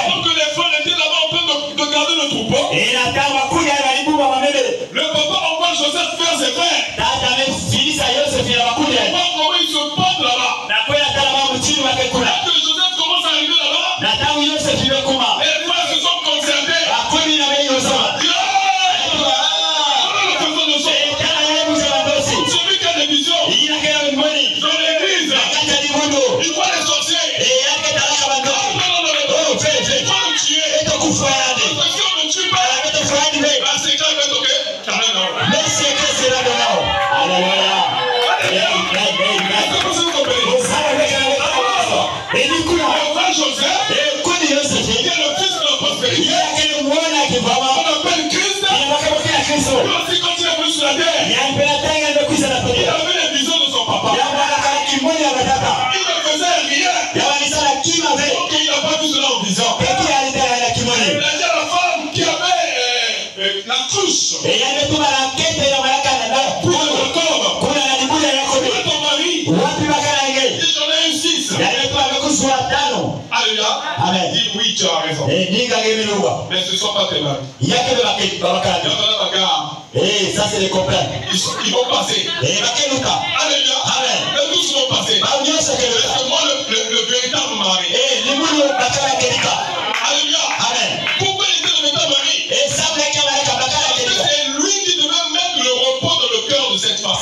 alors que les frères étaient là-bas en train de garder le troupeau, le papa envoie Joseph faire ses frères. On voit comment ils se portent là-bas. Quand Joseph commence à arriver là-bas, les frères se sont concertés. Celui qui a des visions dans l'église, il voit les sorciers. Il avait les visions de son papa. Il ne faisait rien. Donc il n'a pas vu cela en vision. Il a dit à la femme qui avait la cruche. Pour le corps. Où est ton mari? Il dit j'en ai un 6. Alléluia. Il dit oui, tu as raison. Mais ce ne sont pas tes maris. Il y a la bagarre. Ça c'est les copains. Ils vont passer. Alléluia. Les tous vont passer. C'est moi le véritable mari. Alléluia. Pourquoi il était le véritable mari? C'est lui qui devait mettre le repos dans le cœur de cette femme.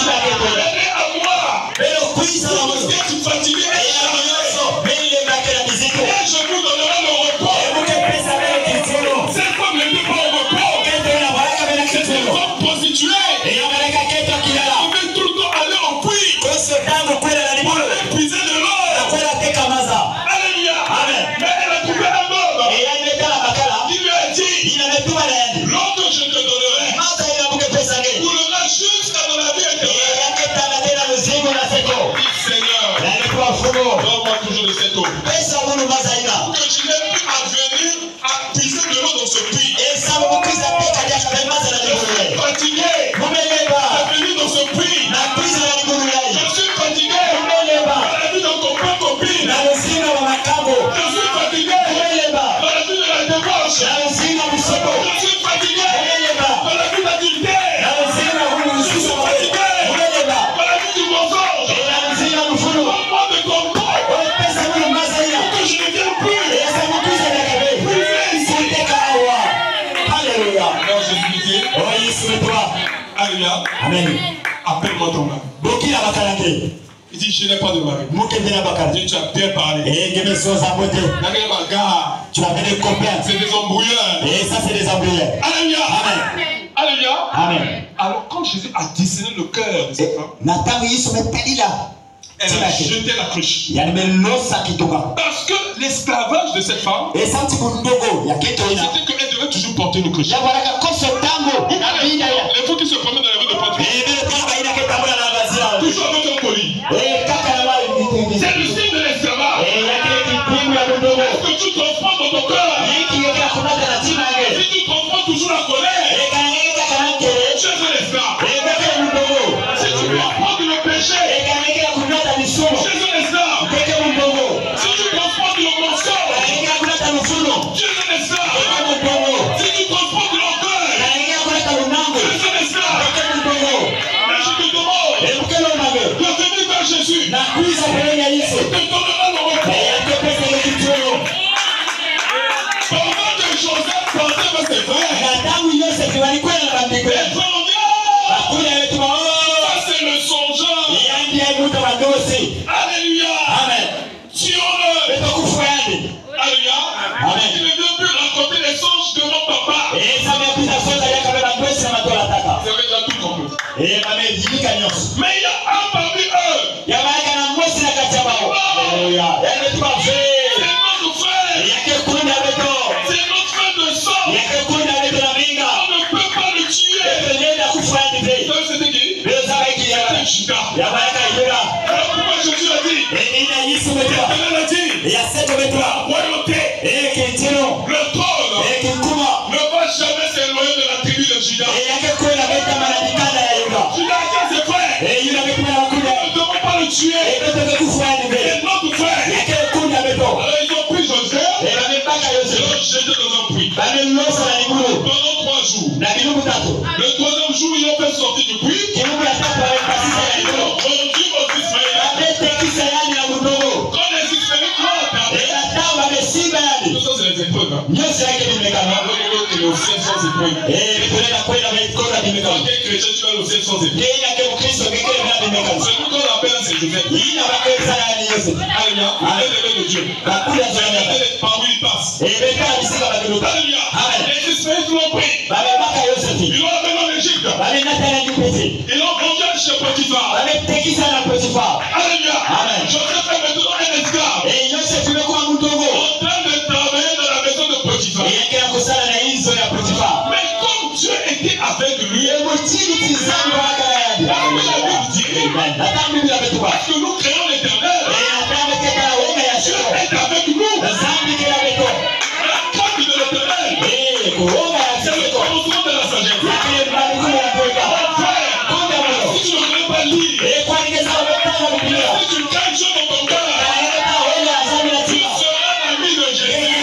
Elle est à moi. Parce que tu es fatigué. Et je vous donnerai le repos. Cette femme n'était pas au repos. C'est une femme prostituée. Elle devait tout le temps aller en puits. Pour aller puiser de l'eau. Alléluia. Mais elle a trouvé un homme qui lui a dit l'eau que je te donnerai coulera jusqu'à dans la vie éternelle. Seigneur, donne-moi toujours de cette eau. Que je n'ai plus à venir à puiser de l'eau dans ce puits. Je suis fatigué de venir dans ce puits. Je suis fatigué de la vie de copain copine. Je suis fatigué de la vie de la débauche. Je suis fatigué de la vie d'adultère. Je suis fatigué de la vie du mensonge. Donne-moi de ton corps pour que je ne vienne plus. Alors Jésus dit, alléluia. Amen. Appelle-moi ton mari. Il dit, je n'ai pas de mari. Dieu, tu as bien parlé. Tu as des copains. C'est des embrouilleurs. Et ça c'est des embrouilleurs. Alléluia. Amen. Alléluia. Amen. Alors quand Jésus a dessiné le cœur de cette femme, elle a jeté la cruche. Parce que l'esclavage de cette femme, c'était qu'elle devait toujours porter une cruche. Les fous qui se promènent dans les rues de Poitiers, toujours avec un colis. C'est le signe de l'esclavage. Est-ce que tu transportes dans ton cœur? Si tu transportes toujours la colère, tu es un esclave. Si tu transportes le péché, tu es un esclave. Si tu transportes le mensonge, tu es un esclave. Si tu transportes l'orgueil, tu es un esclave. Mais je te demande de venir vers Jésus. Il te donnera le repos. Pendant que Joseph pensait à ses frères, Ça c'est le songeur. Alléluia. Amen. Tuons-le. Alléluia. Amen. Il ne veut plus raconter les songes de mon papa. Vous avez déjà tout compris. Mais il y a un parmi eux. C'est notre frère. C'est notre frère de sang. On ne peut pas le tuer. Vous savez c'était qui? C'était Judas. Alors pourquoi Jésus l'a dit? L'Éternel a dit. La royauté, le trône ne va jamais s'éloigner de la tribu de Judas. Judas a dit à ses frères, ne devons pas le tuer. Et notre frère. Alors ils ont pris Joseph et l'ont jeté dans un puits. Pendant 3 jours. Le 3e jour, ils l'ont fait sortir du puits. Ils l'ont rendu aux Ismaélites. Quand les Ismaélites l'ont regardé, tout ça c'est les épreuves. L'autre est au ciel sans épreuve. Quand tu es chrétien, tu vas au ciel sans épreuve. Celui qu'on appelle c'est Joseph. Alléluia. L'élevé de Dieu. Par où il passe. Alléluia. Les Ismaélites l'ont pris. Ils l'ont amené en Égypte. Ils l'ont vendu chez Potiphar. Alléluia. Joseph est maintenant un esclave. En train de travailler dans la maison de Potiphar. Mais comme Dieu était avec lui, parce que nous créons l'Éternel, Dieu est avec nous. La crainte de l'Éternel, c'est le commencement de la sagesse. Si tu ne connais pas lire, si tu crains Dieu dans ton cœur, tu seras l'ami de Jésus.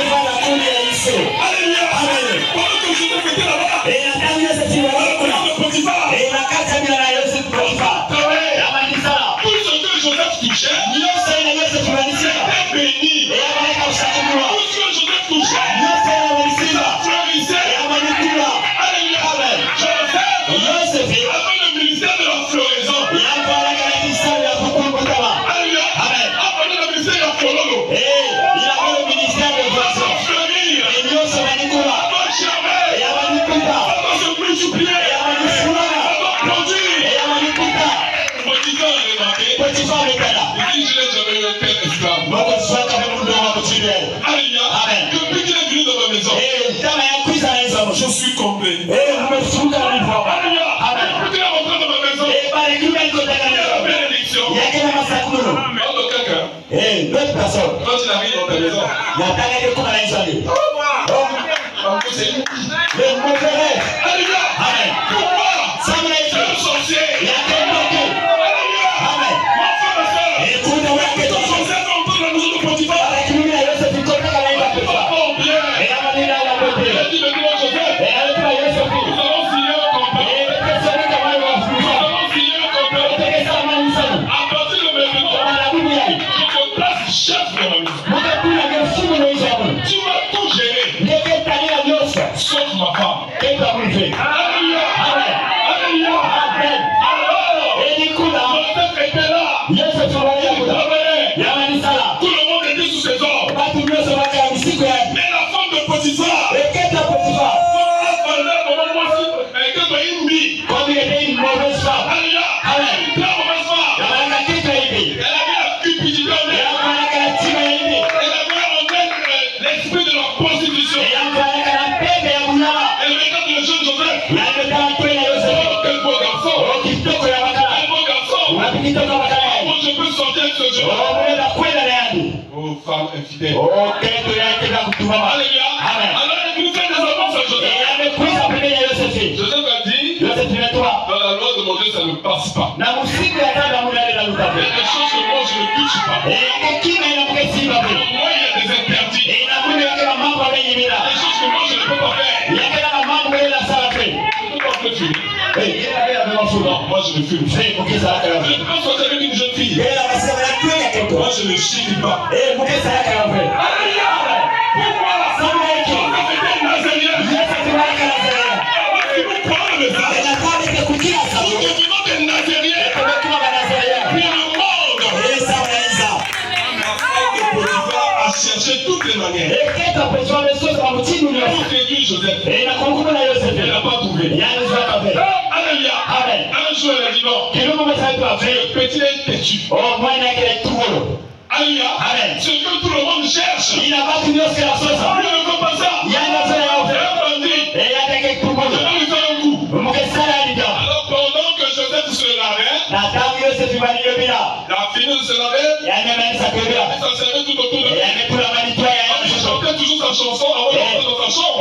Alléluia. Pendant que je te mettais là-bas, de Potiphar, tout ce que Joseph touchait, était béni. Tout ce que Joseph touchait, ça fleurissait. Alléluia. Joseph avait le ministère de la floraison. Alléluia. Après le ministère de la fololo. Avant fleurir. Avant germer. Avant se multiplier. Avant produire. Potiphar a remarqué. Il dit je n'ai jamais eu un tel esclave. Alléluia. Depuis qu'il est venu dans ma maison, je suis complet. Alléluia. Depuis qu'il est rentré dans ma maison, il y a la bénédiction. Dans quelqu'un, quand il arrive dans ta maison, alléluia. Pourquoi? C'est un sorcier. Alléluia. Ma femme, ma soeur, ton sorcier est entré dans la maison de Potiphar. Il a dit maintenant Joseph, nous allons signer un contrat. À partir de maintenant, je te place chef de ma maison. Tu vas tout gérer, sauf ma femme. Alléluia. Alléluia. Alors, Joseph était là. Il travaillait. Tout le monde était sous ses ordres. Mais la femme de Potiphar, l'esprit de la prostitution. Elle regarde le jeune Joseph. Quel beau garçon. Moi je peux sortir avec ce jeune. Oh femme infidèle. Alléluia. Alors il nous fait des avances à Joseph. Joseph a dit, dans la loi de mon Dieu ça ne passe pas. Il y a des choses que moi je ne touche pas. Pour moi il y a des interdits. Il y a des choses que moi je ne peux pas faire. Pourquoi tu fumes? Non, moi je ne fume. Je ne peux pas sortir avec une jeune fille. Moi je ne chie pas. Pourquoi? Il n'a pas trouvé. Alléluia. Amen. Un jour, il a dit non. Le petit est têtu. Alléluia. Amen. Ce que tout le monde cherche. Il n'a pas fini ce que la sauce. Il ne veut pas ça. Il y a une affaire à C'est faire. un bandit. Et il y a quelqu'un qui Je vais lui faire un coup. peut Alors pendant que Joseph se lavait, il a fini de se laver, il s'en servait tout autour de lui. Il chantait toujours sa chanson avant de rentrer dans sa chambre.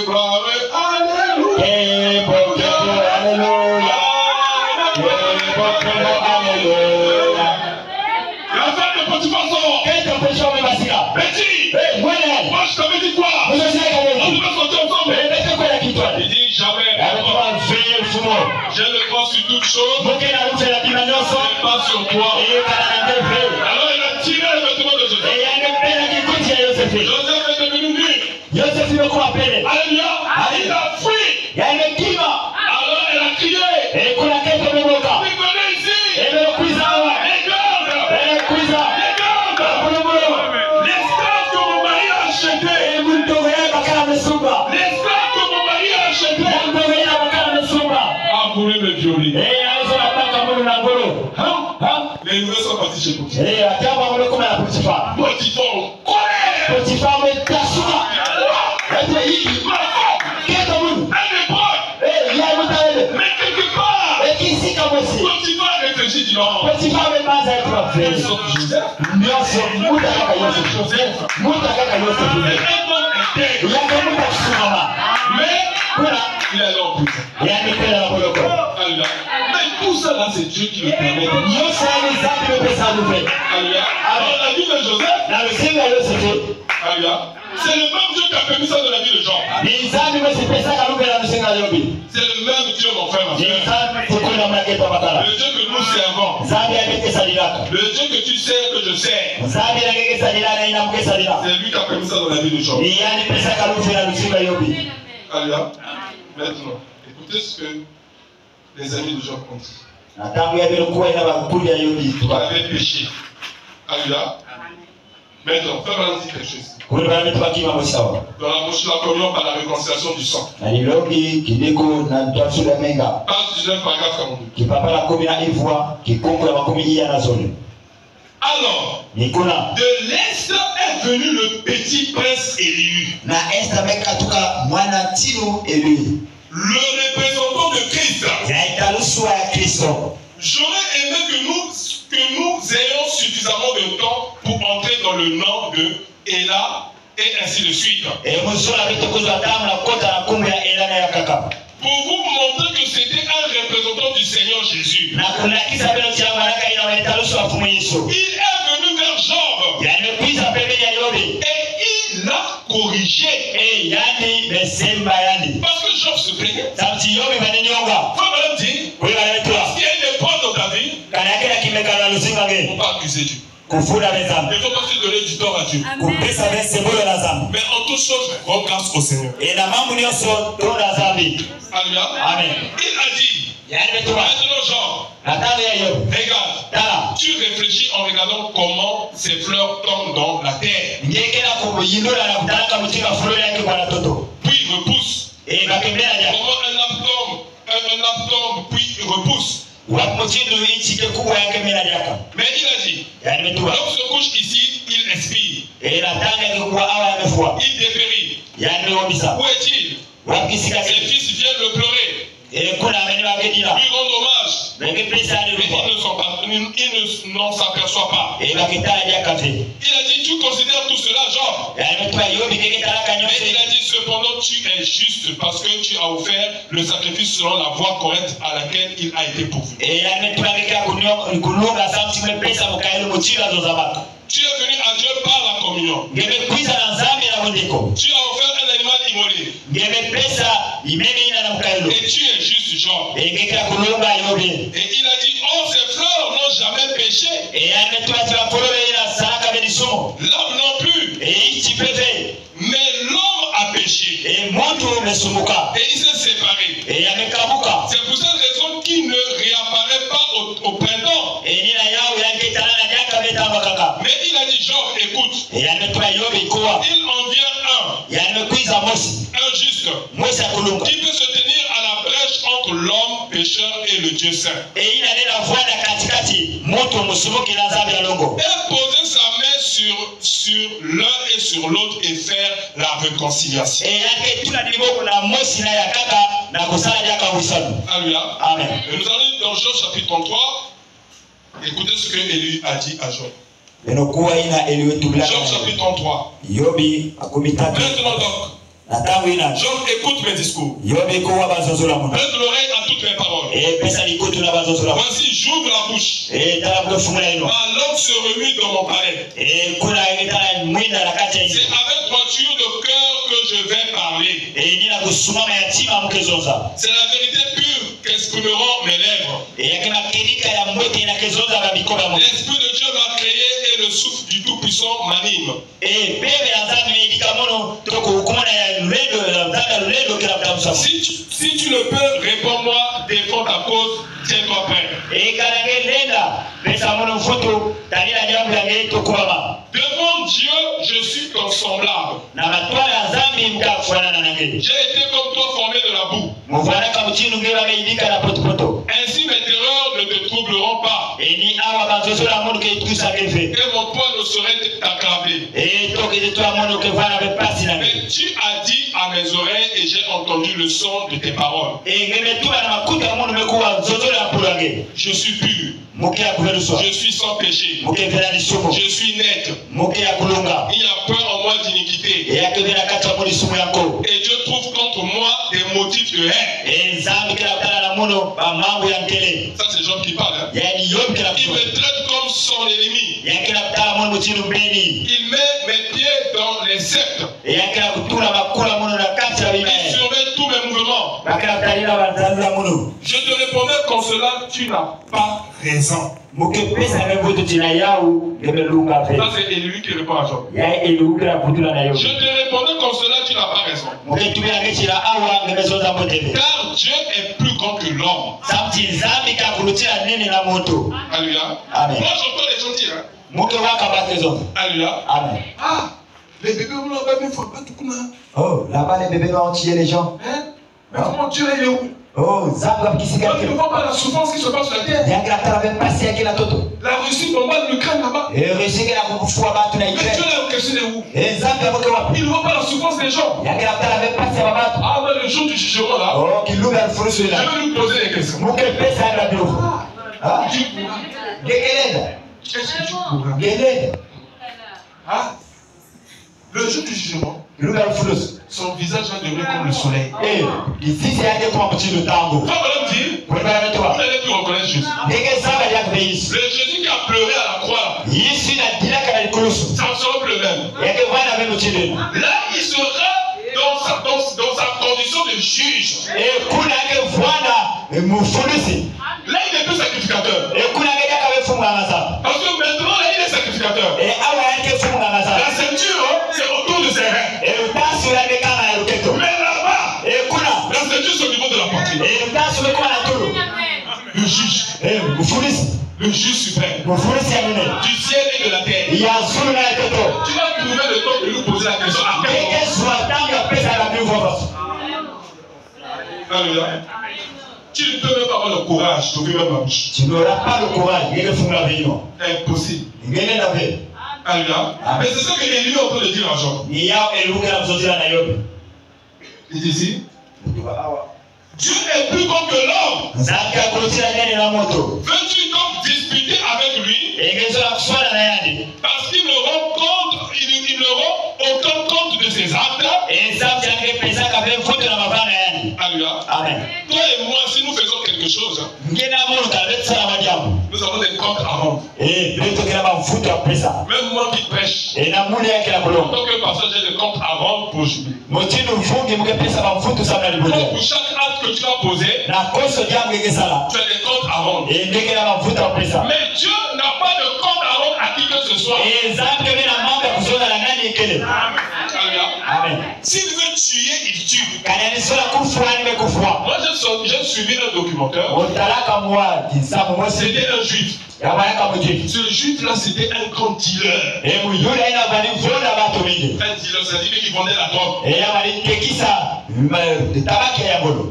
Gloire, alléluia. La femme de Potiphar sort. Betty, moi je t'avais dit quoi? On devait sortir ensemble. Il dit jamais. J'ai le droit sur toute chose, mais pas sur toi. Alors il a tiré le vêtement de Joseph. Joseph est devenu nu. Alléluia. Il a fui. Alors elle a crié. Venez ici. Les gardes. L'esclave que mon mari a acheté. L'esclave que mon mari a acheté. A voulu me violer. Les nouvelles sont parties chez Potiphar. Potiphar, colère. Mais quelque part, Potiphar réfléchit, dit non. Mais il est là en prison. Mais tout ça là, c'est Dieu qui le permet. Alléluia. Alors la vie de Joseph, alléluia. C'est le même Dieu qui a permis ça dans la vie de Jean. C'est le même Dieu, mon frère, ma frère. Le Dieu que nous servons. Le Dieu que tu sais, que je sais. C'est lui qui a permis ça dans la vie de Jean. Alléluia. Maintenant, écoutez ce que les amis de Job ont dit. Il avait péché. Alléluia. Maintenant, fais-moi dire quelque chose. Dans la communion par la réconciliation du sang. Page 19, paragraphe 42. Alors, de l'Est est venu le petit prince Élu, le représentant de Christ. J'aurais aimé que nous ayons suffisamment de temps pour entrer dans le nom de Ella et ainsi de suite. Pour vous montrer que c'était un représentant du Seigneur Jésus. Il est venu vers Job et il l'a corrigé. Parce que Job se plaignait. Faut me le dire. Parce qu'il y a des preuves dans ta vie. Il ne faut pas accuser Dieu. Il ne faut pas se donner du tort à Dieu. Mais en toute chose, rends grâce au Seigneur. Alléluia. Amen. Il a dit, maintenant Jean, regarde, tu réfléchis en regardant comment ces fleurs tombent dans la terre. Puis repoussent. Comment un arbre tombe, puis repousse. Mais il a dit, l'homme se couche ici, il expire. Il dépérit. Où est-il? Ses fils viennent le pleurer. Lui rendre hommage. Mais il n'en s'aperçoit pas. Il a dit, tu considères tout cela, Jean. Mais il a dit, cependant, tu es juste parce que tu as offert le sacrifice selon la voie correcte à laquelle il a été pourvu. Tu es venu à Dieu par la communion. Tu as offert un animal immolé. Et tu es juste, Jean. Et il a dit, oh, ces fleurs n'ont jamais péché. L'homme non plus. Mais l'homme a péché. Et il s'est séparé. C'est pour cette raison qu'il ne réapparaît pas au printemps. Mais il a dit, Jean, écoute. Il en vient un Dieu saint. Et poser sa main sur l'un et sur l'autre et faire la réconciliation. Alléluia. Amen. Et nous allons dans Job chapitre 33. Écoutez ce que Élie a dit à Job. Job chapitre 33. Maintenant donc, Job écoute mes discours. Prête l'oreille à toutes mes paroles. Voici, j'ouvre la bouche. Ma langue se remue dans mon palais. C'est avec droiture de cœur que je vais parler. C'est la vérité pure qu'exprimeront mes lèvres. L'Esprit de Dieu m'a créé et le souffle du Tout-Puissant m'anime. Si tu le peux, réponds-moi, défends ta cause, tiens-toi prêt. Devant Dieu, je suis ton semblable. J'ai été comme toi formé de la boue. Ainsi mes terreurs ne te troubleront pas. Et mon poing ne saurait t'accabler. Mais tu as dit à mes oreilles et j'ai entendu le son de tes paroles. Je suis pur. Je suis sans péché. Je suis net. Il n'y a point en moi d'iniquité. Et Dieu trouve contre moi des motifs de haine. Ça c'est Job qui parle. Hein? Il me traite comme son ennemi. Il met mes pieds dans les sectes. Il surveille tous mes mouvements. Je te répondais qu'en cela tu n'as pas raison. Ça c'est Élie qui répond à Job. Je te répondais qu'en cela tu n'as pas raison. Car Dieu est plus grand que l'homme. Alléluia. Moi j'entends les gens dire. Alléluia. Amen. Ah, les bébés on va bien faire pas tout comme ça. Oh, là-bas les bébés vont tuer les gens. Hein? Mais comment Dieu est où? Oh, Zambia qui s'est tu ne vois pas la souffrance qui se passe sur la terre. La Russie bombarde l'Ukraine là-bas. Mais Dieu est encaissé de où? Il ne voit pas la souffrance des gens. Ah, mais le jour du jugement là, je vais lui poser des questions. Qu'est-ce que tu pourras? Ah, le jour du jugement, son visage va devenir comme le soleil. Quand on dit, vous n'allez plus reconnaître Jésus. Le Jésus qui a pleuré à la croix, ça ne sera plus le même. Là, il sera dans sa condition de juge. Là, il n'est plus sacrificateur. Parce que maintenant, là, il est sacrificateur. La ceinture, c'est autour de ses reins. Mais là-bas, la ceinture, c'est au niveau de la poitrine. Le juge. Le juge suprême. Du ciel et de la terre. Tu vas trouver le temps de nous poser la question. Alléluia. Tu ne peux même pas avoir le courage d'ouvrir ma bouche. Tu n'auras pas le courage. Impossible. Alléluia. Mais c'est ça que Élie est en train de dire à Job. Il dit ici, Dieu est plus grand que l'homme. Veux-tu donc disputer avec lui? Parce qu'il ne rend aucun compte de ses actes. Alléluia. Amen. Toi et moi, si nous faisons quelque chose, nous avons des comptes à rendre. Même moi qui prêche, en tant que pasteur, j'ai des comptes à rendre pour jubiler. Donc pour chaque acte que tu as posé, tu as des comptes à rendre. Mais Dieu n'a pas de compte à rendre à qui que ce soit. Amen. S'il veut tuer, il tue. Moi, j'ai suivi un documentaire. C'était un juif. Ce juif-là, c'était un grand dealer. Un dealer, ça dit qu'il vendait la drogue.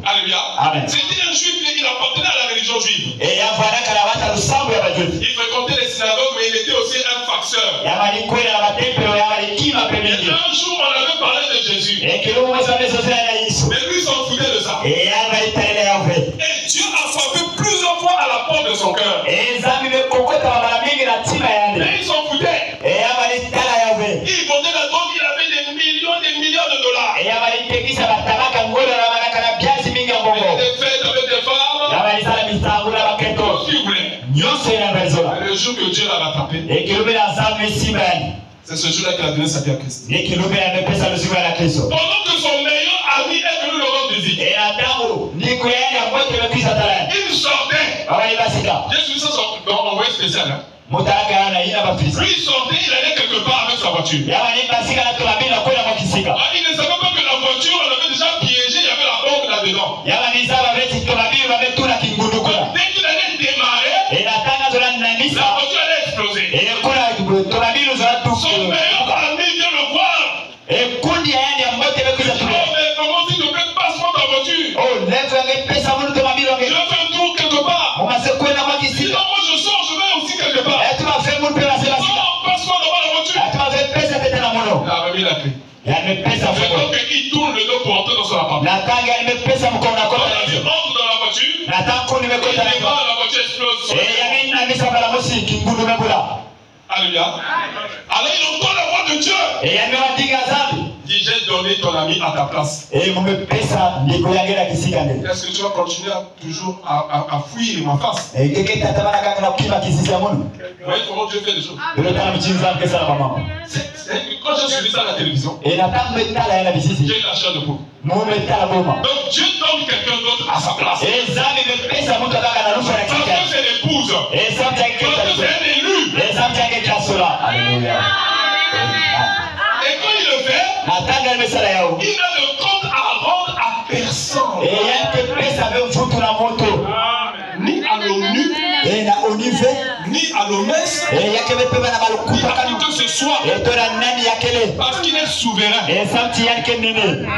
Alléluia. Amen. C'était un juif, il appartenait à la religion juive. Et yavanaka na bata lusambo ya bajuzi. Il fréquentait les synagogues, mais il était aussi un facteur. Yabali kwenda na matempelo yabali kima Et pembeni. un jour, on avait parlé de Jésus. Et que l'on va meso sana na Yesu. Mais lui, il s'en foutait de ça. Et yabali tele yawe. Et Dieu a frappé plusieurs fois à la porte de son cœur. Et zami me kokota mara mingi na tima yande. Mais il s'en foutait. Et yabali tala yawe. Il vendait la drogue, il avait des millions de dollars. Et yabali tekisa batabaka ngolo na manaka na biazi mingi ya Il bongo. était fait avec des femmes. Yabali sala misangu na baketo. Tout ce qu'il voulait. Nyonso ina bezola. Le jour que Dieu l'a rattrapé, Et que l'on a zami simani. c'est ce jour-là qu'il a donné sa vie à Christ. Et que l'on a pesa lusiwa na Kristo. Pendant que son meilleur ami est venu le rendre visite, Et atango ni kuyenda mwote le Kristo tala. il sortait. Bawali basika. Jésus, ça dans envoyé spécial. Hein. Mutaraka yana ina bafisa. Lui, il sortait, il allait quelque part avec sa voiture. Yabali basika na tolabila kwenda kwa kisika. Ah, il ne savait pas que la voiture, on avait déjà piégé, il y avait la bombe là-dedans. Yabali zaba beti tolabila bametuna kingundu kula. Dès qu'il allait démarrer, Et natanga zola la nanisa. voiture allait exploser. Et kula tolabila zola tu. Son meilleur ami vient le voir. Et kundi yaende ya mwote le Kristo Oh, tula. mais comment s'il te plaît, passe-moi ta voiture. Oh, leve yange pesa munu tolabila Je yange. vais faire un tour quelque part. Mumase kwenda kwa Sinon, kisika. moi je sors, je vais aussi quelque part. Et tu m'as fait munu pela sela sika. Non, passe-moi d'abord la voiture. Et tu m'as fait pesa tete na mono. Il a remis la clé. Yame pesa C'est mkono. donc qu'il tourne le dos pour entrer dans son appartement. Natanga nimepesa mkono na Quand kota il hizo. entre dans la voiture, Natangu il nimekota na hizo. démarre, la voiture explose. Yame na misa bala mosi kingundu mebula. Alléluia. Alors il entend la voix de Dieu. Yame wadiga zambi. Il dit, j'ai donné ton ami à ta place. Mumepesa ndiko yange na kisika nde. Est-ce que tu vas continuer toujours à fuir ma face? Keke tatabana kaka na kukiba kisisi ya munu. Vous voyez comment Dieu fait les choses? Ndio tana mchinza mpesa na mama. Quand j'ai suivi ça à la télévision, Natanga metala yana bisisi. j'ai eu la chair de peau. Mumetala boma. Donc Dieu donne quelqu'un d'autre à sa place. Zambi mepesa mtu kaka na rufa na Parce kisika. que c'est l'épouse. Zambi yange Parce que c'est un élu. Zambi yange kasola. Alléluia. Et quand il le fait, Natanga mesala yao. il n'a de compte à rendre à personne. Yange pesa be mfutu na moto. Ni à l'ONU, Na onive. ni à l'OMS, Yake bepepa na balukupa pas kanu. que ce soit. Tora nani yakele. Parce qu'il est souverain. Zambi yange nene.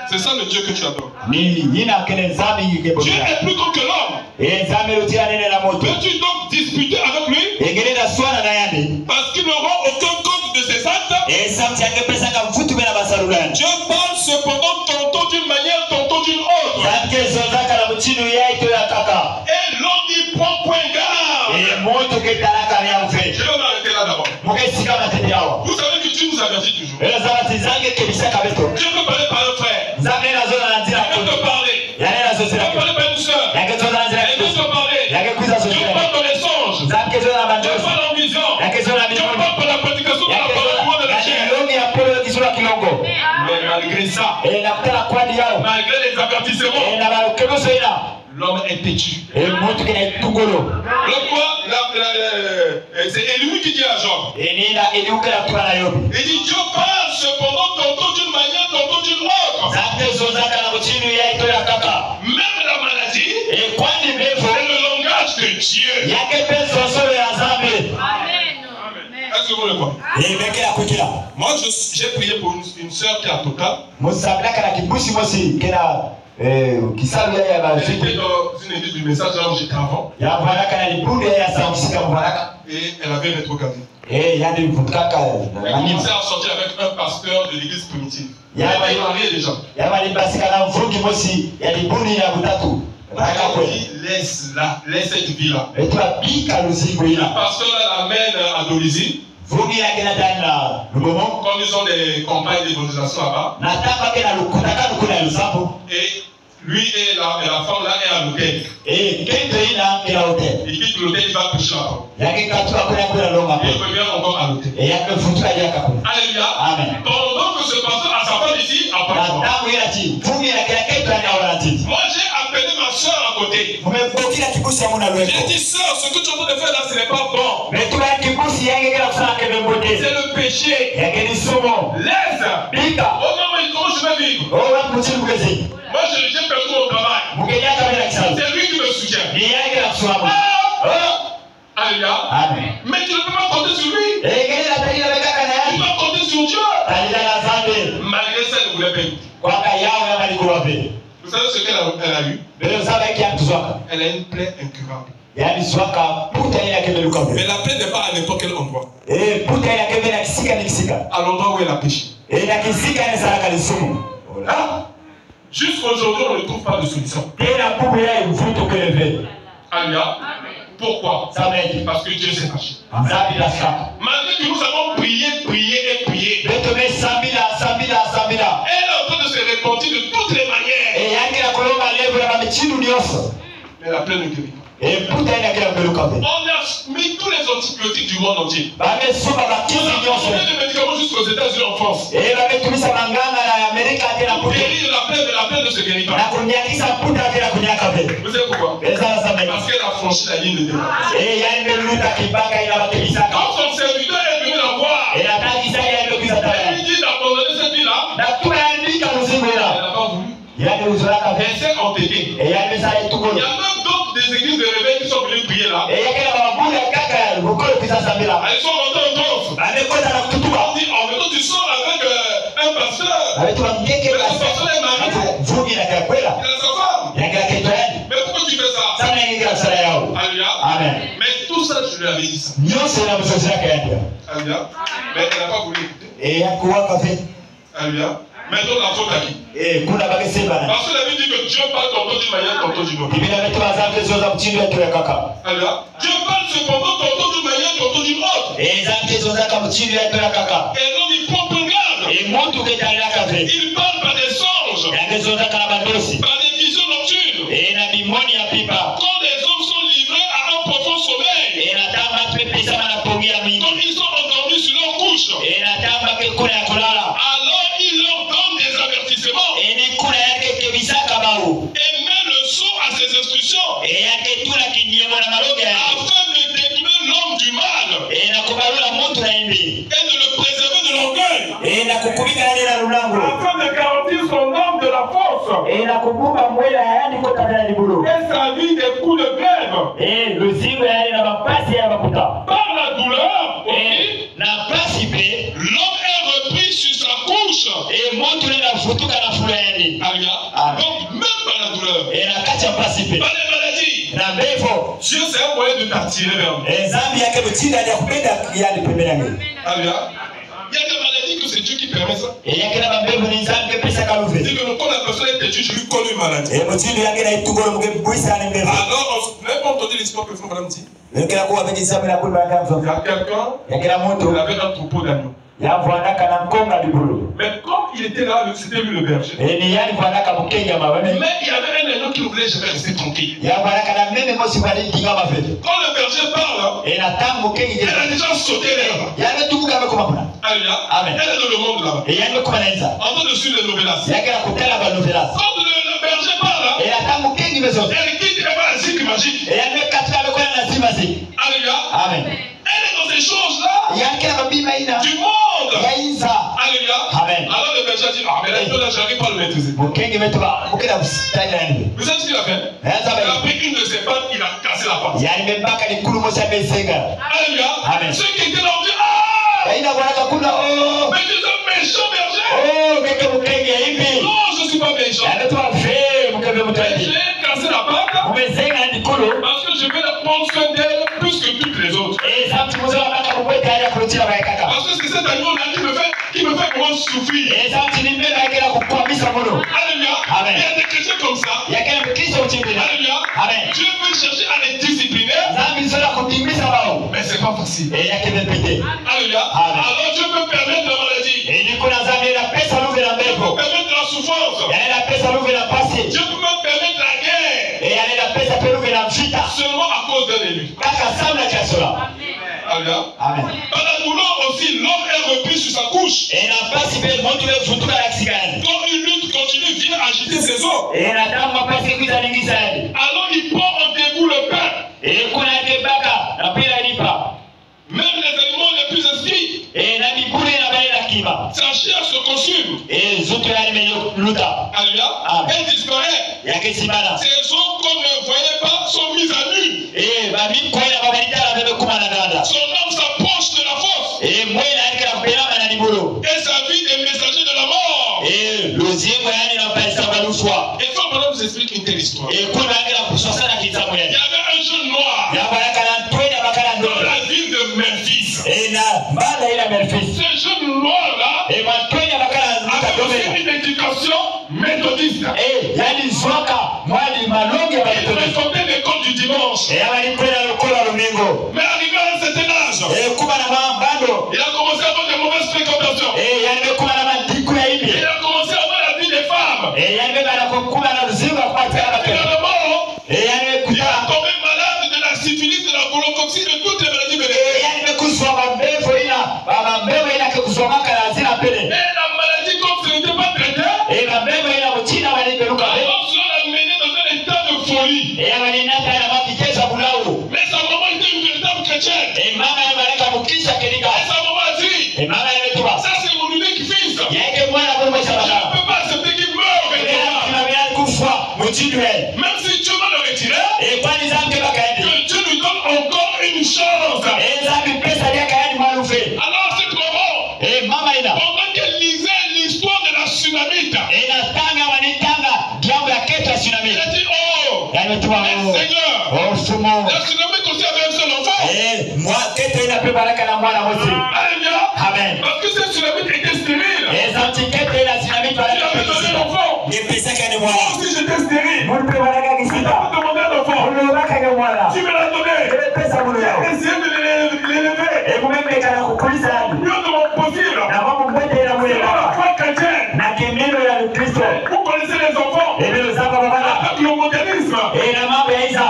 C'est ça le Dieu que tu adores. Ni yina kele zambi yike Dieu boka. est plus grand que l'homme. Zambi lutira nene la moto. Peux-tu donc disputer avec lui? Engene na swana na yande. Parce qu'il ne rend aucun compte de ses actes. Zambi yange pesa ka mfutu bena basalulani. Dieu parle cependant tantôt d'une manière, tantôt d'une autre. Zambi zonzaka na mchinu yaito ya kaka. Et l'homme y prend point garde. Moto ke talaka ya Je ufe. vais m'arrêter là d'abord. Mukesika matete yawa. Vous savez que Dieu nous avertit toujours. Zambi zange kebisa kabeto. Dieu peut parler par un frère. Zambi na zona na Il nzira peut koto. te parler. Yane na Il zozira peut koto. parler par une soeur. Yake zona na nzira Il peut koto. te parler. Yake kuza Dieu zozira. parle dans les songes. Zambi zona na Dieu bandosi. parle en vision. Yake zona na Dieu binono. parle par la prédication de la Yake parole de la zona chair. na longi ya polo kisura kilongo. Mais malgré ça, Nakutana kwadi yao. malgré les avertissements, Na bakebuso ina. l'homme est têtu. Moto kena tungolo. Donc quoi, c'est Élie qui dit à Job. Nina eliuka na kwa na yobi. Il dit Dieu parle cependant tantôt d'une manière, tantôt d'une autre. Zambi zonzaka na mchinu yaito ya kaka. Même la maladie, Kwani mbevo. c'est le langage de Dieu. Yake peso solo ya zambi. Est-ce que vous le croyez? Bekela kukila. Moi, j'ai prié pour une soeur qui est à Total. Musabulaka na kibusi mosi kena kisalu ya Elle baziku. était dans une église du message là où j'étais avant. Ya baraka na libunde ya samsika baraka. Et elle avait rétrogradé. Yani mvutaka Elle na commençait à sortir avec un pasteur de l'église primitive. Elle Ya avait marié déjà. ya bali basika na mvuki mosi ya libuni ya butatu. Baraka Elle kweli. dit laisse cette vie là. Etu abika luzingo Le ina. pasteur l'amène à Dolisie. Vugi yake na dana lugomo. Comme ils ont des campagnes d'évangélisation là-bas. Na tamba kena lukutaka lukuna lusambo. Et lui et la femme là est à l'hôtel. Kento ina kena hotel. Il quitte l'hôtel, il va prêcher là-bas. Yake katua kuna longa Et il po. revient encore à l'hôtel. Yake futuka yaka po. Alléluia. Amen. Pendant que ce pasteur a sa femme ici, à Na part tangu ina chi. Vugi yake na kento ina orati. moi j'ai appelé ma soeur à côté. Mumebokila kibusi ya muna lweko. J'ai dit sœur, ce que tu es en train de faire là, ce n'est pas bon. Metuka kibusi yake kila kusana kemembote. C'est le péché. Yake ni sumo. Laisse. Bika. Oh maman, comment je vais vivre? Oh wa mutini mugezi. Moi j'ai perdu mon travail. Mukenya kama na kisabu. C'est lui qui me soutient. Ni yake na kuswabu. Alléluia. Amen. Mais tu ne peux pas compter sur lui. Ngene na tani na kaka na Tu yake. dois compter sur Dieu. Tani na zambe. Malgré ça, il ne voulait pas écouter. Kwa kayao ya malikuwa pe. Vous savez ce qu'elle a eu? Elle a une plaie incurable. Mais la plaie n'est pas à n'importe quel endroit. À l'endroit où elle a péché. Jusqu'aujourd'hui, on ne trouve pas de solution. Alléluia. Pourquoi? Parce que Dieu s'est fâché. Malgré que nous avons prié et prié. Elle est en train de se repentir de toutes les manières. Mais la plaie ne guérit pas. On a mis tous les antibiotiques du monde entier. On a mis des médicaments jusqu'aux États-Unis en France. Pour guérir la plaie ne se guérit pas. Vous savez pourquoi? Parce qu'elle a franchi la ligne de démarche. Quand son serviteur est venu la voir, elle lui dit d'abandonner cette vie-là. Elle n'a pas voulu. Elle s'est entêtée. Il y a même d'autres des églises de réveil qui sont venues prier là. Elles sont montées en danse. On dit, en même temps tu sors avec un pasteur. Mais ce pasteur est marié. Il a sa femme. Mais pourquoi tu fais ça? Alléluia. Mais tout ça, je lui avais dit ça. Alléluia. Mais elle n'a pas voulu écouter. Alléluia. Maintenant, la faute à qui? Parce que la Bible dit que Dieu parle tantôt d'une manière, tantôt d'une autre. Alléluia. Dieu parle cependant tantôt d'une manière, tantôt d'une autre. Et donc il prend peu garde. Il parle par des songes, par des visions nocturnes. Quand les hommes sont livrés à un profond sommeil, quand ils sont endormis sur leur couche, alors il leur donne des avertissements et met le son à ses instructions afin de détruire l'homme du mal et de le préserver de l'orgueil, afin de garantir son âme de la force et sa vie des coups de grève par la douleur aussi. L'homme est repris sur sa couche. Alléluia. Donc même par la douleur, par les maladies, Dieu c'est un moyen de t'attirer vers lui. Alléluia. Il y a des maladies que c'est Dieu qui permet ça. C'est que quand la personne est têtue, je lui colle une maladie. Alors, même quand on dit l'espoir que font madame dit, il y a quelqu'un, il avait un troupeau d'agneaux. Mais comme il était là, c'était lui le berger. Mais il y avait un agneau qui ne voulait jamais rester tranquille. Quand le berger parle, elle a déjà sauté là-bas. Alléluia. Elle est dans le monde là-bas. En train de suivre les novelas. Quand le berger parle, elle quitte la zik magique. Alléluia. Elle est dans ces choses-là du monde. Alléluia. Alors le berger dit, ah mais là, j'arrive pas à le maîtriser. Vous savez ce qu'il a fait? Il a pris une de ses pattes, il a cassé la patte. Alléluia. Ceux qui étaient là ont dit, ah mais tu es un méchant berger. Non, je ne suis pas méchant. J'ai cassé la patte parce que je vais prendre soin d'elle plus que toutes les autres. Parce que c'est cet agneau-là qui me fait vraiment souffrir. Alléluia. Il y a des chrétiens comme ça. Alléluia. Dieu veut chercher à les discipliner. Mais c'est pas facile. Alléluia. Alors Dieu peut permettre la maladie. Dieu peut permettre la souffrance. Dieu peut même permettre la guerre. Seulement à cause d'un élu. Alléluia. Par la douleur aussi, l'homme est repris sur sa couche. Quand une lutte continue, vient agiter ses os. Alors il prend en dégoût le peuple. Même les animaux les plus esprits, sa chair se consume. Alléluia. Elle disparaît. Ses os qu'on ne voyait pas sont mis à nu. Son âme s'approche de la force. Et sa vie est messager de la mort. Et son maintenant vous explique une telle histoire. Il y avait un jeune noir dans la ville de Memphis. Ce jeune noir-là avait aussi une éducation méthodiste. Il fréquentait l'école du dimanche. Mais arrivé à un certain âge, il a commencé à avoir de mauvaises fréquentations. Il a commencé à avoir la vie des femmes. Finalement, il a tombé malade de la syphilis, de la colococcie, de toutes les maladies bénéfiques. Et la maladie, comme ce n'était pas traité, alors cela l'a mené dans un état de folie. Mais sa maman était une véritable chrétienne. Et sa maman a dit, ça c'est mon unique fils. Je ne peux pas accepter qu'il meure. Même si Dieu va le retirer, que Dieu lui donne encore une chance. Alors cette maman, pendant qu'elle lisait l'histoire de la tsunamite, elle a dit, oh, Seigneur, la tsunamite aussi avait un seul enfant. Alléluia. Parce que cette tsunamite était stérile. Il avait donné l'enfant. Moi aussi j'étais stérile. Je t'ai demandé un enfant. Tu me l'as donné. J'ai essayé de l'élever. Mieux de mon possible. La foi chrétienne. Vous connaissez les enfants. Avec le modernisme.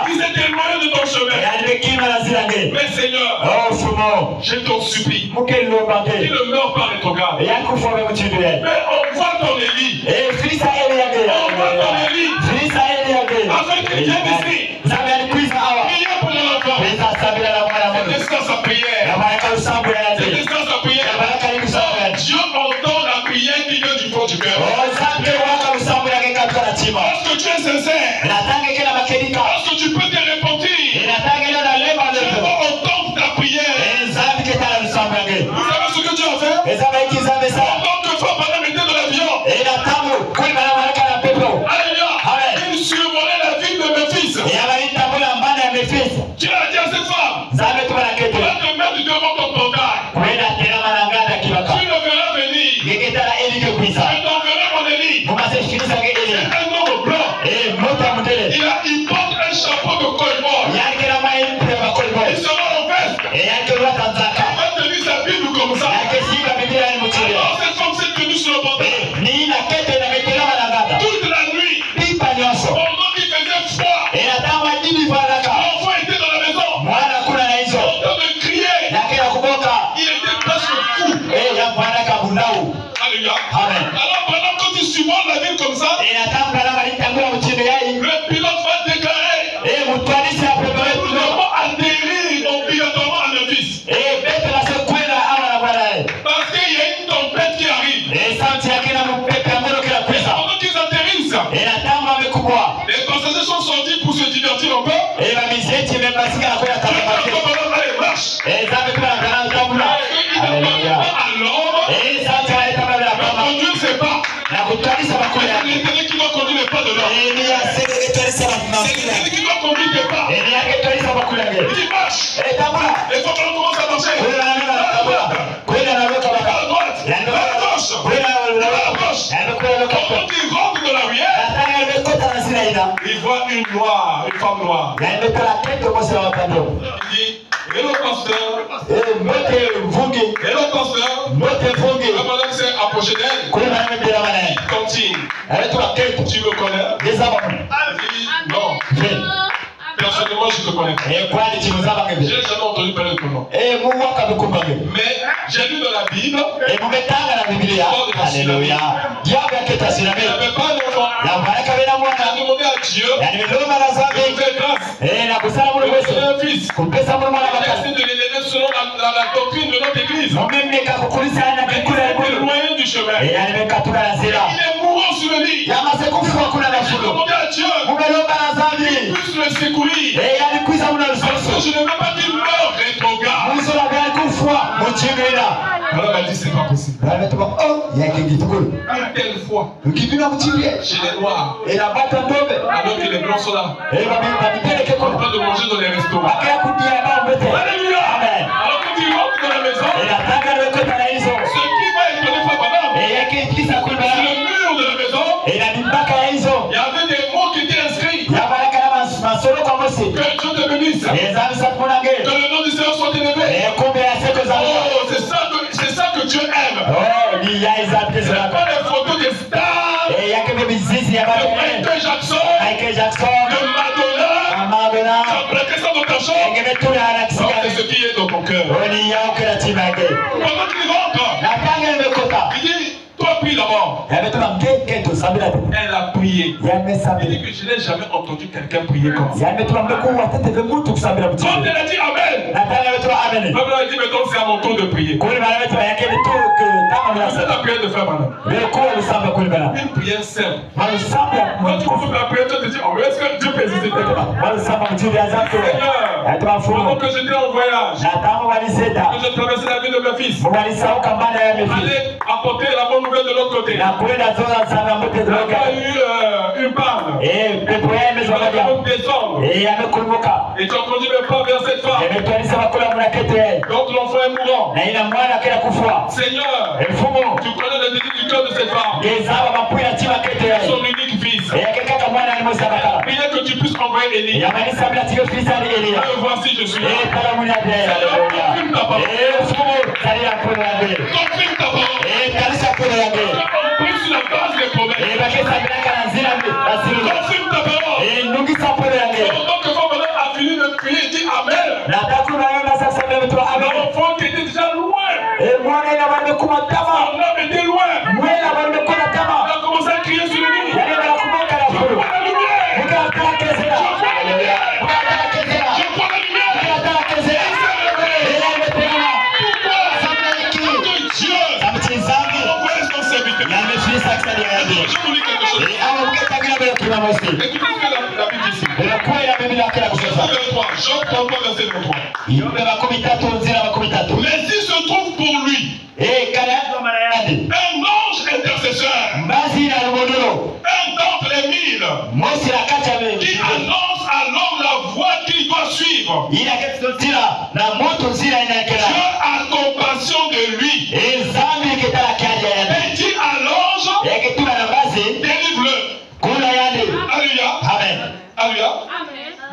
Ils étaient éloignés de ton chemin. Mais Seigneur, je t'en supplie. Qu'il ne meure pas rétrograde. Mais on voit ton Élie. On voit ton Élie. Afin qu'il vienne ici. Priez pour mon enfant. C'était ça sa prière. C'était ça sa prière. Dieu entend la prière qui vient du fond du cœur. Lorsque tu es sincère, lorsque tu peux te repentir, Dieu va entendre ta prière. Vous savez ce que Dieu a fait? Pendant que Femme Madame était dans l'avion, alléluia, il survolait la ville de Memphis. Dieu a dit à cette femme, va te mettre devant ton portail. Tu le verras venir. Je t'enverrai mon Élie. C'est un homme blanc. Il porte un chapeau de col-bord. Il sera en veste. Il va tenir sa Bible comme ça. Alors cette femme s'est tenue sur le portail. Toute la nuit, pendant qu'il faisait froid, l'enfant était dans la maison. En train de crier. Il était presque fou. Alléluia. Alors pendant que tu survoles la ville comme ça, le pilote va déclarer nous devons atterrir obligatoirement à Memphis. Parce qu'il y a une tempête qui arrive. Et pendant qu'ils atterrissent, les passagers sont sortis pour se divertir un peu. Allez, marche. Il ne parle pas à l'homme. Le conduire ne sait pas. C'est l'intérêt qui doit conduire les pas de l'homme. C'est l'intérêt qui doit conduire tes pas. Il dit marche. Et quand on commence à marcher, à droite, à gauche, quand il rentre dans la ruelle, il voit une femme noire. Il dit, hello pasteur. Hello pasteur. La madame s'est approchée d'elle. Il continue. Tu me connais? Elle dit, non. Personnellement, je te connais. Je n'ai jamais entendu parler de ton nom. Mais j'ai lu dans la Bible. Alléluia. Il n'avait pas d'enfant. Il a demandé à Dieu de lui faire grâce. Il a donné un fils. Il a essayé de l'élever selon la doctrine de notre église. Il est loin du chemin. Il est mourant sur le lit. Il a demandé à Dieu qu'il puisse le secourir. Parce que je ne veux pas qu'il meure rétrograde. fois muchimira Alors elle m'a dit c'est pas possible. banatuba oh yakingitugulu Une telle fois ukibina muchimye chez les noirs, erabata ndombe alors que les blancs sont là, babipeleke en ko train de manger dans les restaurants. akaya kudia baombete Alléluia. amen Alors que tu rentres dans la maison, inataka niwekota na hizo ce qui va étonner Frère Branham, yakikisa sur kulba le mur de la maison, ina mipaka ya hizo il y avait des mots qui étaient inscrits. yabalaka na masolo kwa mosi Que Dieu te bénisse. ezamisa kumunage Que le nom du Seigneur soit élevé. kumbe ya seko za Oh, c'est ça que Dieu aime. oh ni ya Ce izapite n'est zaka pas les photos des stars, yakebe bizizi ya de batu Michael Jackson, Michael Jackson de Madonna. Madonna Tu as plaqué ça dans ta chambre. engebe tula Non, alakisika c'est ce qui est dans ton cœur. oni ya okela timage Pendant qu'il rentre, natanga nimekota il dit, toi prie d'abord. yametuma mkeke tosambila te Elle a prié. Il dit yamesambila que je n'ai jamais entendu quelqu'un prier comme ça. yametuma mekuwa teteve mutu kusambila Quand mutini elle a dit Amen, natanga yametuma amene Pablo a dit maintenant c'est à mon tour de prier. kuli bana betu bayakebe tu tanga C'est mulasa la prière de Frère Branham. bekuwa lusamba kuli bana Une prière simple. balusamba Quand tu fais la prière, tu te dis, oh, est-ce que Dieu peut exister? balusamba mutini azatu yatuma Pendant fumu que j'étais en voyage, natanga waliseta que je traversais la ville de mes fils, walisauka mbanda ya mefisi aller apporter la bonne nouvelle de l'autre côté. na kwenda zola sana mbote Il y droga a eu une panne. pepo ya Je imezwa vais moja donc descendre. yamekulumuka Et tu as entendu mes pas vers cette femme. yametwalisa bakula munakete Donc l'enfant est mourant. na ina mwana kela kufwa Seigneur, mfumo tu connais le désir du cœur de cette femme. ngezaba mapuya chibakete Son unique fils. yakekaka mwana alimusabakala Priez que tu puisses envoyer Élie. yamanisabila tiyo fisani eliya Viens voir si je suis là. tala munyade haleluya mfumo talila mkono yange Confirme ta parole. talisa mkono yange On prie sur la base des promesses. bakesabilaka na nzila basilo Confirme ta parole. nungisa mkono yange Pendant que Frère Branham a fini de prier, il dit Amen. natakunayona sasa memetwa amen L'enfant qui était déjà loin. mwana ina balimekuma tama Son âme était loin. mwela balimekuna Il tama a commencé à crier sur le lit. yale balakumoka na fulu Vois la lumière. mukatalakezela mukatalakezela Je vois la lumière. mukatalakezela ela imepeana Que Dieu samutizangi envoie son serviteur. yamefisa kusaidia yake Je vous lis quelque chose. awo muketagira bele kima mosi Écoutez ce que la Bible dit ici. belakuwa ila biblia kila Verset kusasa 23. Jean 33, verset 23. yombe 13 nzira 13 Mais il se trouve pour lui kana yazwa mara yandi un ange intercesseur, mbazi ina lubodolo un d'entre les mille, mosi la kacha qui be annonce à l'homme la voie qu'il doit suivre. ina ketso nzira na moto nzira Dieu inakela a compassion de lui ezambi ketala kyaja yandi et dit à l'ange, yaketula na mbazi délivre-le. kuna yandi Alléluia. amen Alléluia.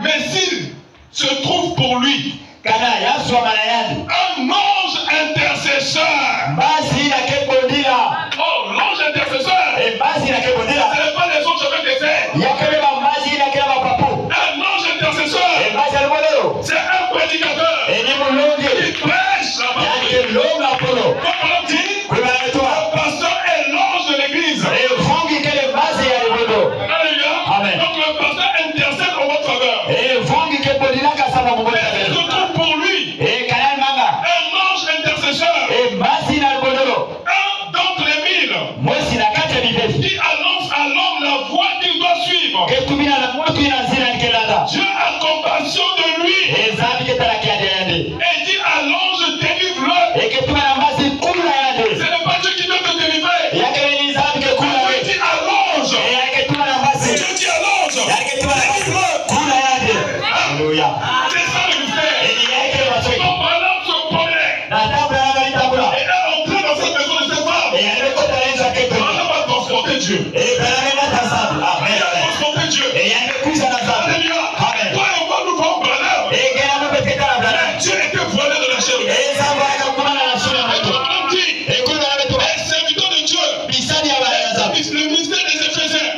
Mais s'il se trouve pour lui kana yazwa mara yandi un ange intercesseur. mbazi ina kebondila Oh, l'ange intercesseur. mbazi ina Ce kebondila n'est pas les autres avec des ailes. yakebeba mbazi ina kela mapapu Un ange intercesseur, mbazi alibodolo c'est un prédicateur. eni mulongi Il prêche la parole. yake longa polo Comme on l'a dit, kubanatoa le pasteur est l'ange de l'église. efungi kele mbazi ya libodo Alléluia. Amen. Donc le pasteur intercède en votre faveur. efungi kebondilaka sama Il mubota se trouve pour lui kanani manga un ange intercesseur, mbazi na libodolo un d'entre les mille, mosi na kati ya bibefi qui annonce à l'homme la voie qu'il doit suivre. ketubina na moto ina nzira nkelanda Dieu a compassion de lui ezambi ketala kyaja yande et dit à l'ange, délivre-le. eketuma na mbazi kula yande Ce n'est pas Dieu qui doit te délivrer. yakebeni nzambi kekula Dieu dit à l'ange. yaketuma na mbazi Dieu dit à l'ange. yaketuma na mbazi kula yande haleluya C'est ça le mystère. eni yakele masoki Quand Branham se promenait na tabula na litambula et est entré dans cette maison de cette femme, yalekota lenza keto Branham a transporté Dieu. kanamena tasabu Il a amen transporté Dieu. yamekuza na zabu Alléluia. amen Toi et moi, nous voyons Branham. egera mubeketala blana Dieu était voilé de la chair. Et ezambu akakumana na sura ya moto Branham dit, ekulu na beto un serviteur de Dieu, bisani ya balaza le ministère des Éphésiens,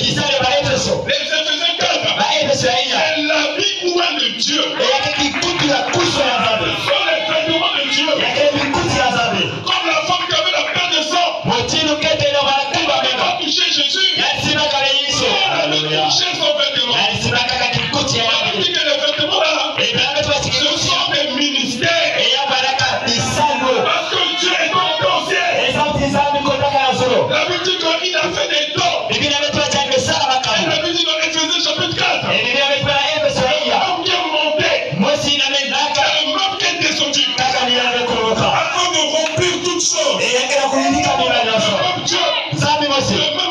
kisani ya baefeso les Éphésiens 4, baefeso ya inya c'est la vie loin de Dieu. yake kikutu ya kuso ya Ce zambi sont les traitements de Dieu. yake vikutu ya zambi Comme la femme qui avait la perte de sang, motinu kete na elle banakuba n'a mema pas touché Jésus. yalisimaka le yiso Elle avait haleluya touché son vêtement. yalisimaka ka kikutu ya On zambi dit que les vêtements là, ebana beto ce basikikutu sont des ministères. eyabalaka bisango Parce que Dieu est monté au ciel. ezamti zambi kotaka na solo La Bible dit qu'il a fait des dons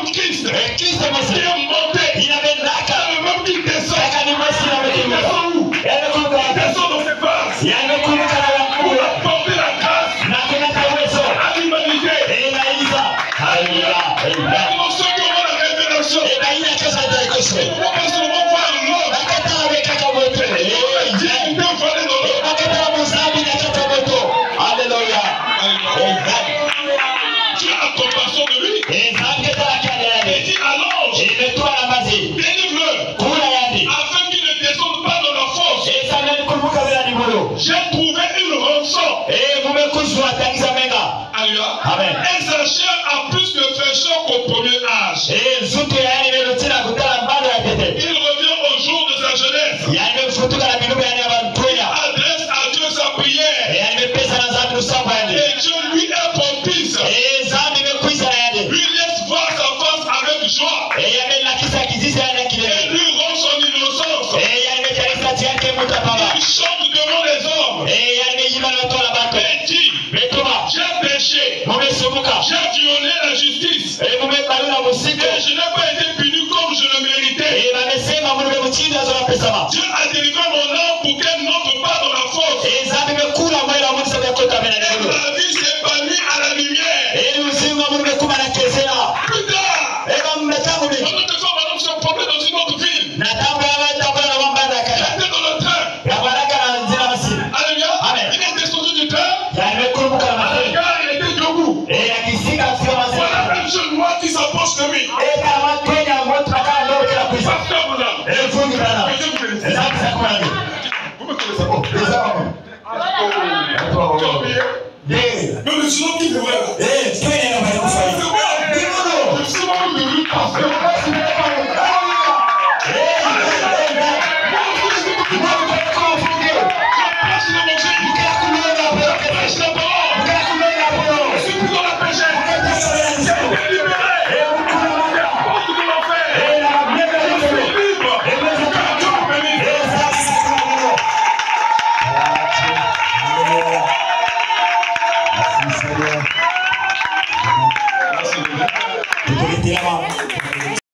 même Christ Et Christ qui Mosi. est monté. Il avait naka. Le même qui descend. Kaka ni Mosi na Il mekimba. descend où? Yale Il kumba. descend dans ses faces. Yale kumba na Pour mkuu. apporter la grâce Na kuna kawezo. à l'humanité. Et na Isa. Hallelujah. Amen. Pour ceux qui auront la révélation. Et na ina kasa ta Ils ikoso. ne vont pas seulement voir l'homme. Nakata avec kaka moto. Ils vont la dignité volée dans l'homme. Nakata musabi na kaka moto. Hallelujah. Amen. Dieu a compassion de lui. Et zamke ta kale Il yale. dit allonge. Et metoa na mazi. Délivre-le. Kula yandi. Afin qu'il ne descende pas dans la fosse. Et ça mène kumbuka bila ni bolo. J'ai trouvé une rançon. Et mumekuzwa tangiza menga. Alléluia. Amen. Et sa chair a plus de fraîcheur qu'au premier âge. Et zutu yani melotina kutala mbalo ya tete. Il revient au jour de sa jeunesse. Yani mefutuka na binuka yani abantuya. Adresse à Dieu sa prière. Yani mepesa na zambi lusamba yani. Et Dieu lui est propice. Et zambi mekuisa na yani. Lui laisse voir sa face avec joie. Et yani nakisa kizisa yani Et kilele. lui rend son innocence. Et yani mekarisa tiake muta baba. Il chante devant les hommes. Et yani meyima na tola bato. Et dit, Metuma. j'ai péché. Mumesumuka. J'ai violé la justice. Et mumebaluna musiko. Et je n'ai pas été puni comme je le méritais. Et mamesema mulume muchinda zola pesama. Dieu a délivré mon âme pour qu'elle n'entre pas dans la fosse. Et zambi mekula mwela munisa mekota mena Et nikulo. ma vie s'épanouit à la lumière. Et uzima mulume kuma na kezela. Plus tard, Et mametamu ni. pendant que son madame se promenait dans une autre ville, Na tambo ya tambo na mambanda il kaka. était dans le train. Ya baraka na nzira masini. Alléluia. Amen. Il est descendu du train. Ya imekumbuka na À masini. l'égard, il était debout. Et akisika sio Voilà masini. un jeune noir qui s'approche de lui. Et kama Kenya moto kaka leo kila kuisa. Pasteur Bouna. Et fungi bana. Est-ce que vous connaissez? Exact ça kwa nini? Vous me connaissez pas? Oh, c'est ça. Tu as oublié? Eh, Mais le silence qui me voit là. Kenya na bali kufanya. Je suis membre de lui, pasteur.